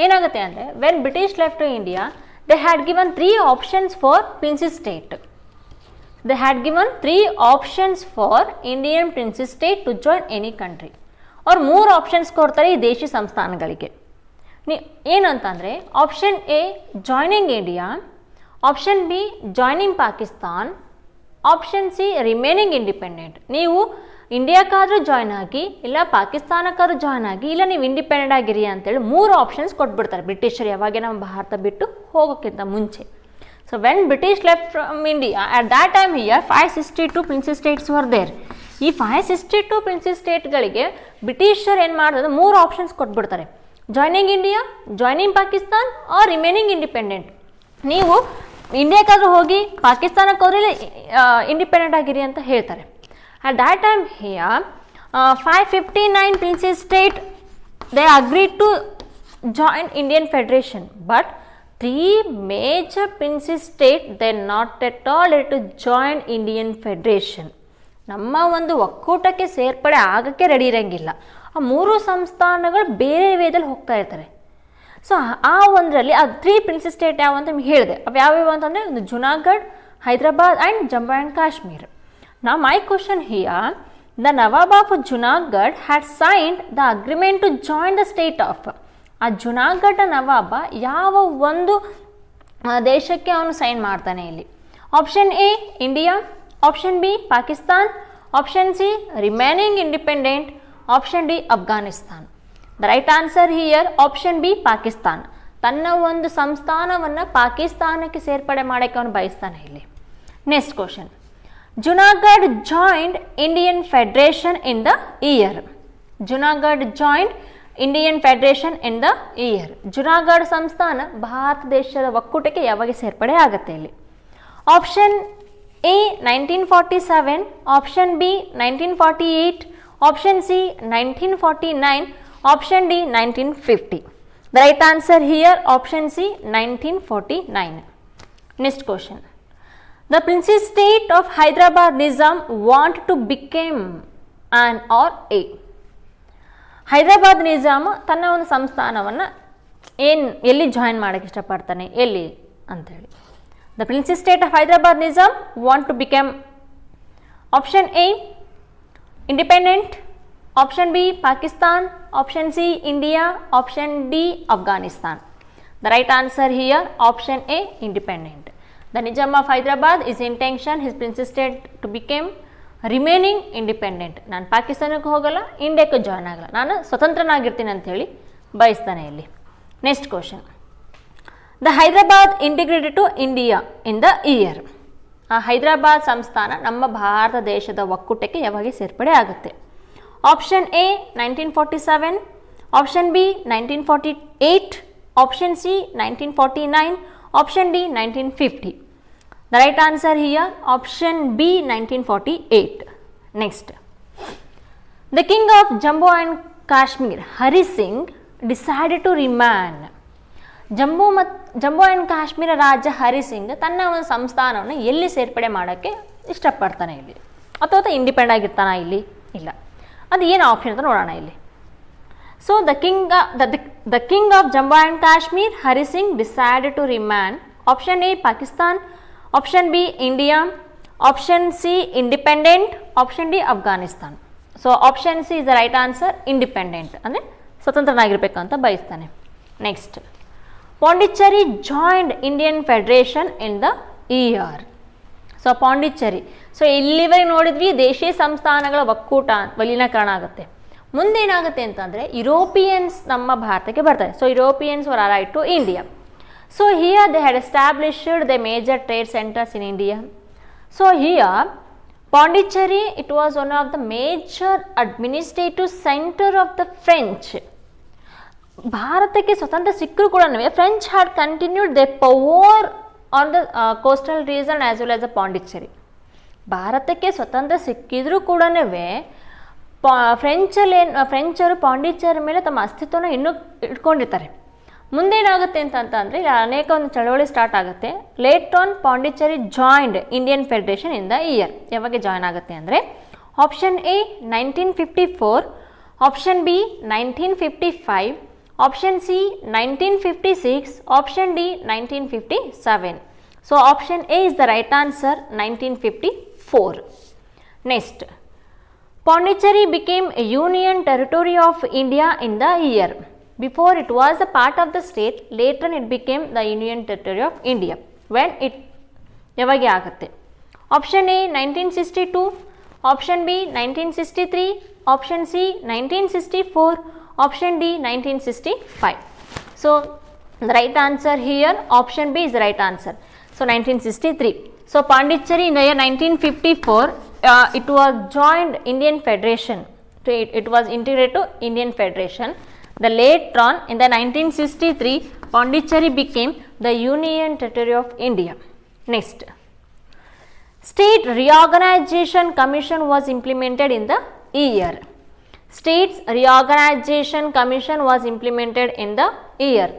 ಏನಾಗುತ್ತೆ ಅಂದರೆ, when British left to India they had given 3 options for princely state. They had given 3 options for Indian princely state to join any country. ಅವ್ರು 3 ಆಪ್ಷನ್ಸ್ ಕೊಡ್ತಾರೆ ಈ ದೇಶಿ ಸಂಸ್ಥಾನಗಳಿಗೆ. ಏನು ಅಂತಂದರೆ, option A joining India, option B joining Pakistan, option C remaining independent. ನೀವು ಇಂಡಿಯಾಕ್ಕಾದರೂ join ಆಗಿ, ಇಲ್ಲ ಪಾಕಿಸ್ತಾನಕ್ಕಾದ್ರೂ ಜಾಯ್ನ್ ಆಗಿ, ಇಲ್ಲ ನೀವು ಇಂಡಿಪೆಂಡೆಂಟ್ ಆಗಿರಿ ಅಂತೇಳಿ 3 ಆಪ್ಷನ್ಸ್ ಕೊಟ್ಬಿಡ್ತಾರೆ ಬ್ರಿಟಿಷರು ಯಾವಾಗ ನಮ್ಮ ಭಾರತ ಬಿಟ್ಟು ಹೋಗೋಕ್ಕಿಂತ ಮುಂಚೆ. So when British left from India at that time here 562 princely states were there. ಈ 562 ಪ್ರಿನ್ಸಿ ಸ್ಟೇಟ್ಗಳಿಗೆ ಬ್ರಿಟಿಷರು ಏನು ಮಾಡಿದ್ರೆ 3 ಆಪ್ಷನ್ಸ್ ಕೊಟ್ಬಿಡ್ತಾರೆ, joining India, joining Pakistan or remaining independent. ನೀವು ಇಂಡಿಯಾಕ್ಕಾದ್ರೂ ಹೋಗಿ, ಪಾಕಿಸ್ತಾನಕ್ಕೆ ಹೋದ್ರೆ ಇಂಡಿಪೆಂಡೆಂಟ್ ಆಗಿರಿ ಅಂತ ಹೇಳ್ತಾರೆ. At that time here 559 princely state they agreed to join Indian Federation, but 3 major princess state they not at all ready to join Indian Federation. ನಮ್ಮ ಒಂದು ಒಕ್ಕೂಟಕ್ಕೆ ಸೇರ್ಪಡೆ ಆಗಕ್ಕೆ ರೆಡಿ ಇರಂಗಿಲ್ಲ. ಆ 3 ಸಂಸ್ಥಾನಗಳು ಬೇರೆ ವೇದಲ್ಲಿ ಹೋಗ್ತಾ ಇರ್ತಾರೆ. ಸೊ ಆ ಒಂದರಲ್ಲಿ ಆ 3 ಪ್ರಿನ್ಸಸ್ ಸ್ಟೇಟ್ ಯಾವ ಅಂತ ನಿಮ್ಗೆ ಹೇಳಿದೆ. ಅವು ಯಾವ್ಯಾವ ಅಂತಂದರೆ ಒಂದು Junagadh, Hyderabad and Jammu and Kashmir. Now my question here, the nawab of Junagadh had signed the agreement to join the state of. ಆ ಜುನಾಗಢ ನವಾಬ ಯಾವ ಒಂದು ದೇಶಕ್ಕೆ ಅವನು ಸೈನ್ ಮಾಡ್ತಾನೆ ಇಲ್ಲಿ? Option A India, option B Pakistan, option C remaining independent, option D Afghanistan. The right answer here option B Pakistan. ತನ್ನ ಒಂದು ಸಂಸ್ಥಾನವನ್ನು ಪಾಕಿಸ್ತಾನಕ್ಕೆ ಸೇರ್ಪಡೆ ಮಾಡೋಕ್ಕೆ ಅವನು ಬಯಸ್ತಾನೆ ಇಲ್ಲಿ. Next question, Junagadh joined Indian federation in the year. Junagadh joined Indian federation in the year. Junagadh ಸಂಸ್ಥಾನ ಭಾರತ ದೇಶದ ಒಕ್ಕೂಟಕ್ಕೆ ಯಾವಾಗ ಸೇರ್ಪಡೆ ಆಗುತ್ತೆ ಇಲ್ಲಿ? Option A 1947, option B 1948, option C 1949, option D 1950. The right answer here option C 1949. Next question, the princes state of Hyderabad Nizam want to became an or a. Hyderabad Nizam ತನ್ನ ಒಂದು ಸಂಸ್ಥಾನವನ್ನು ಎಲ್ಲಿ ಜಾಯಿನ್ ಮಾಡೋಕ್ಕೆ ಇಷ್ಟಪಡ್ತಾನೆ, ಎಲ್ಲಿ ಅಂಥೇಳಿ? The princes state of Hyderabad Nizam want to become option A independent, option B Pakistan, option C India, option D Afghanistan. The right answer here option A independent. The Nizam of Hyderabad is intention his princes state to became remaining independent. ನಾನು ಪಾಕಿಸ್ತಾನಕ್ಕೆ ಹೋಗಲ್ಲ, ಇಂಡಿಯಾಕ್ಕೆ join ಆಗಲ್ಲ, ನಾನು ಸ್ವತಂತ್ರನಾಗಿರ್ತೀನಿ ಅಂಥೇಳಿ ಬಯಸ್ತಾನೆ ಇಲ್ಲಿ. Next question, the Hyderabad integrated to India in the year. ಆ ಹೈದರಾಬಾದ್ ಸಂಸ್ಥಾನ ನಮ್ಮ ಭಾರತ ದೇಶದ ಒಕ್ಕೂಟಕ್ಕೆ ಯಾವಾಗ ಸೇರ್ಪಡೆ ಆಗುತ್ತೆ? Option A 1947, option B 1948, option C 1949, option D 1950. The right answer here option B 1948. Next, the king of Jammu and Kashmir Hari Singh decided to remain. Jammu and Kashmir Raja Hari Singh ತನ್ನ ಒಂದು ಸಂಸ್ಥಾನವನ್ನು ಎಲ್ಲಿ ಸೇರ್ಪಡೆ ಮಾಡೋಕ್ಕೆ ಇಷ್ಟಪಡ್ತಾನೆ ಇಲ್ಲಿ, ಅಥವಾ ಇಂಡಿಪೆಂಡೆಂಟ್ ಆಗಿರ್ತಾನ ಇಲ್ಲಿ? ಇಲ್ಲ. ಅದು ಏನು ಆಪ್ಷನ್ ಅಂತ ನೋಡೋಣ ಇಲ್ಲಿ. So the king of Jammu and Kashmir Hari Singh decided to remain. Option A Pakistan, option B India, option C independent, option D Afghanistan. So option C is the right answer, independent ಅಂದರೆ ಸ್ವತಂತ್ರನಾಗಿರ್ಬೇಕಂತ ಬಯಸ್ತಾನೆ. Next, Pondicherry joined Indian federation in the year. So Pondicherry, so ಇಲ್ಲಿವರೆಗೆ ನೋಡಿದ್ವಿ ದೇಶೀಯ ಸಂಸ್ಥಾನಗಳ ಒಕ್ಕೂಟ ವಿಲೀನೀಕರಣ ಆಗುತ್ತೆ. ಮುಂದೇನಾಗುತ್ತೆ ಅಂತಂದರೆ Europeans ನಮ್ಮ ಭಾರತಕ್ಕೆ ಬರ್ತಾರೆ. So Europeans were arrived to India. So here they had established the major trade centers in India. So here Pondicherry, it was one of the major administrative center of the French. ಭಾರತಕ್ಕೆ ಸ್ವತಂತ್ರ ಸಿಕ್ಕರೂ ಕೂಡ French had continued they power on the coastal region as well as the Pondicherry. ಭಾರತಕ್ಕೆ ಸ್ವತಂತ್ರ ಸಿಕ್ಕಿದ್ರೂ ಕೂಡ ಫ್ರೆಂಚರು ಪಾಂಡಿಚೇರಿ ಮೇಲೆ ತಮ್ಮ ಅಸ್ತಿತ್ವನ ಇನ್ನೂ ಇಟ್ಕೊಂಡಿರ್ತಾರೆ. ಮುಂದೇನಾಗುತ್ತೆ ಅಂತಂದರೆ ಇಲ್ಲಿ ಅನೇಕ ಒಂದು ಚಳವಳಿ ಸ್ಟಾರ್ಟ್ ಆಗುತ್ತೆ. Late on Pondicherry joined Indian federation in the year. ಯಾವಾಗ ಜಾಯ್ನ್ ಆಗುತ್ತೆ ಅಂದರೆ option A 1954, option B 1955, option C 1956, option D 1957. So option A is the right answer, 1954. Next, Pondicherry became A union territory of India in the year. Before it was a part of the state, later it became the Union Territory of India. When it ಯಾವಾಗ ಆಗುತ್ತೆ? Option A 1962, option B 1963, option C 1964, option D 1965. So the right answer here option B is the right answer. So 1963. So Pondicherry in the year 1954 it was joined Indian Federation. It was integrated to Indian Federation. The later on in the 1963 Pondicherry became the Union Territory of India. Next, State Reorganization Commission was implemented in the year. States Reorganization Commission was implemented in the year.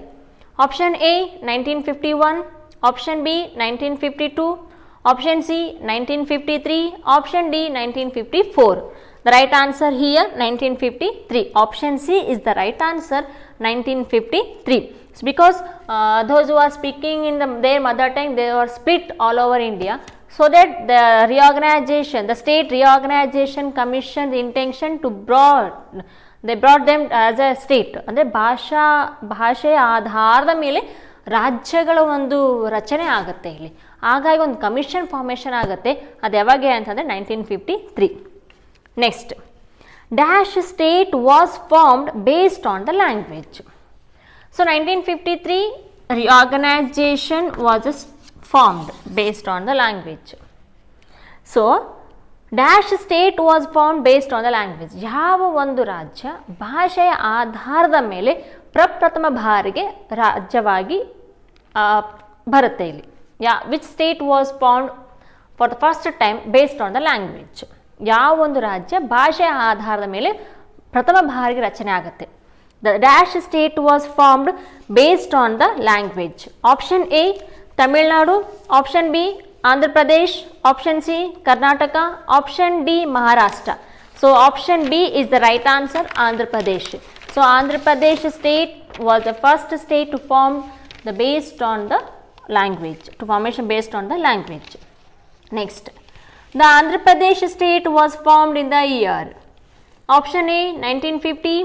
Option A 1951, option B 1952, option C 1953, option D 1954. The right answer here 1953. Option C is the right answer, 1953. So because those who are speaking in their mother tongue, they were split all over India. So that the reorganization, the state reorganization commission, the intention to they brought them as a state. ಅಂದರೆ ಭಾಷೆಯ ಆಧಾರದ ಮೇಲೆ ರಾಜ್ಯಗಳ ಒಂದು ರಚನೆ ಆಗುತ್ತೆ ಇಲ್ಲಿ. ಹಾಗಾಗಿ ಒಂದು ಕಮಿಷನ್ ಫಾರ್ಮೇಷನ್ ಆಗುತ್ತೆ. ಅದು ಯಾವಾಗ ಅಂತಂದರೆ 1953. Next, dash state was formed based on the language. So 1953 reorganization was formed based on the language. So dash state was formed based on the language. ಯಾವ ಒಂದು ರಾಜ್ಯ ಭಾಷೆಯ ಆಧಾರದ ಮೇಲೆ ಪ್ರಪ್ರಥಮ ಬಾರಿಗೆ ರಾಜ್ಯವಾಗಿ ಬರುತ್ತೆ ಇಲ್ಲಿ. Which state was formed for the first time based on the language. ಯಾವ ಒಂದು ರಾಜ್ಯ ಭಾಷೆಯ ಆಧಾರದ ಮೇಲೆ ಪ್ರಥಮ ಬಾರಿಗೆ ರಚನೆ ಆಗುತ್ತೆ. The dash state was formed based on the language. Option A Tamil Nadu, option B Andhra Pradesh, option C Karnataka, option D Maharashtra. So option B is the right answer, Andhra Pradesh. So Andhra Pradesh state was the first state to form the based on the language, to formation based on the language. Next, the Andhra Pradesh state was formed in the year. Option A 1950,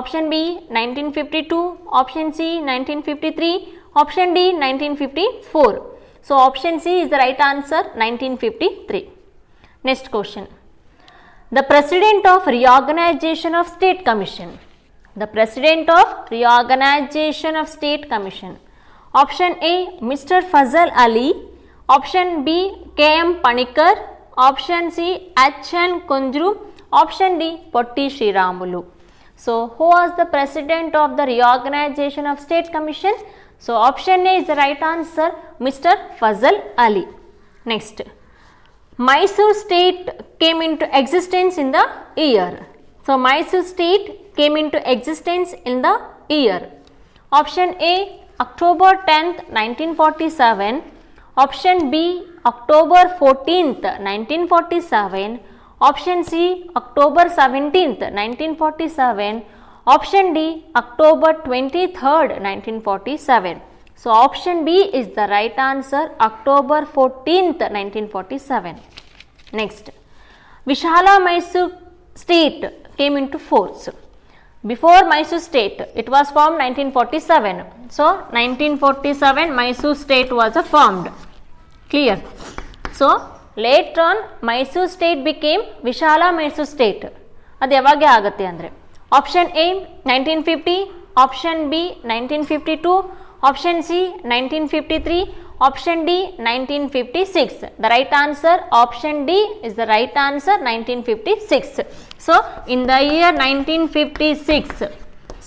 option B 1952, option C 1953, option D 1954. So option C is the right answer, 1953. Next question. The President of Reorganization of State Commission. The President of Reorganization of State Commission. Option A Mr. Fazal Ali, option B K.M. Panikkar, option C H.N. Kunjru, option D Potti Sriramulu. So who was the President of the Reorganization of State Commission? So option A is the right answer, Mr. Fazal Ali. Next, Mysore state came into existence in the year. So Mysore state came into existence in the year. Option A October 10th 1947, option B October 14th 1947, option C October 17th 1947, option D October 23rd 1947. So option B is the right answer, October 14th 1947. Next, Vishala Mysore state came into force. Before Mysore state, it was formed 1947. So 1947 Mysore state was formed. Clear? So later on Mysore state became Vishala Mysore state. ಅದು ಯಾವಾಗ ಆಗುತ್ತೆ ಅಂದರೆ option A 1950, option B 1952, option C 1953, option D 1956. The right answer, option D is the right answer, 1956. So in the year 1956,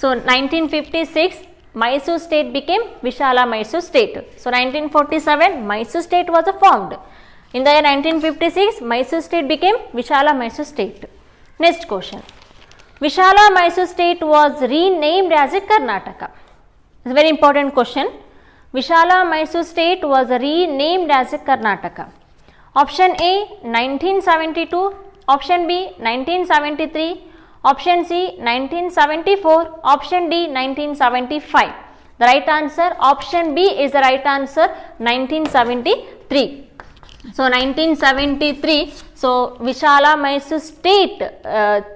so 1956 Mysore state became Vishala Mysore state. So 1947 Mysore state was formed. In the year 1956 Mysore state became Vishala Mysore state. Next question. Vishala Mysore state was renamed as a Karnataka. It's a very important question. Vishala Mysore state was renamed as a Karnataka. Option A 1972, option B 1973, option C 1974, option D 1975. The right answer, option B is the right answer, 1973. So 1973, so Vishala Mysore state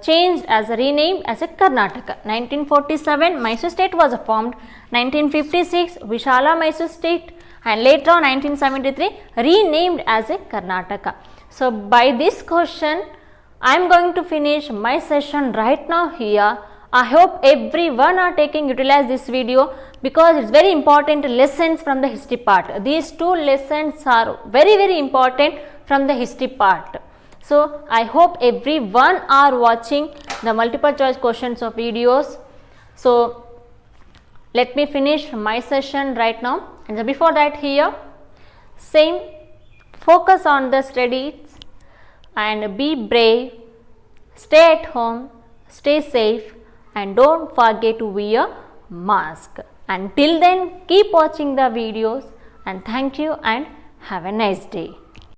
changed as renamed as a Karnataka. 1947 Mysore state was formed, 1956 Vishala Mysore state, and later on 1973 renamed as a Karnataka. So by this question I am going to finish my session right now here. I hope everyone are utilize this video, because it's very important lessons from the history part. These two lessons are very important from the history part. So I hope everyone are watching the multiple choice questions of videos. So let me finish my session right now, and before that here, same, focus on the studies and be brave, stay at home, stay safe, and don't forget to wear mask. Until then, keep watching the videos and thank you and have a nice day.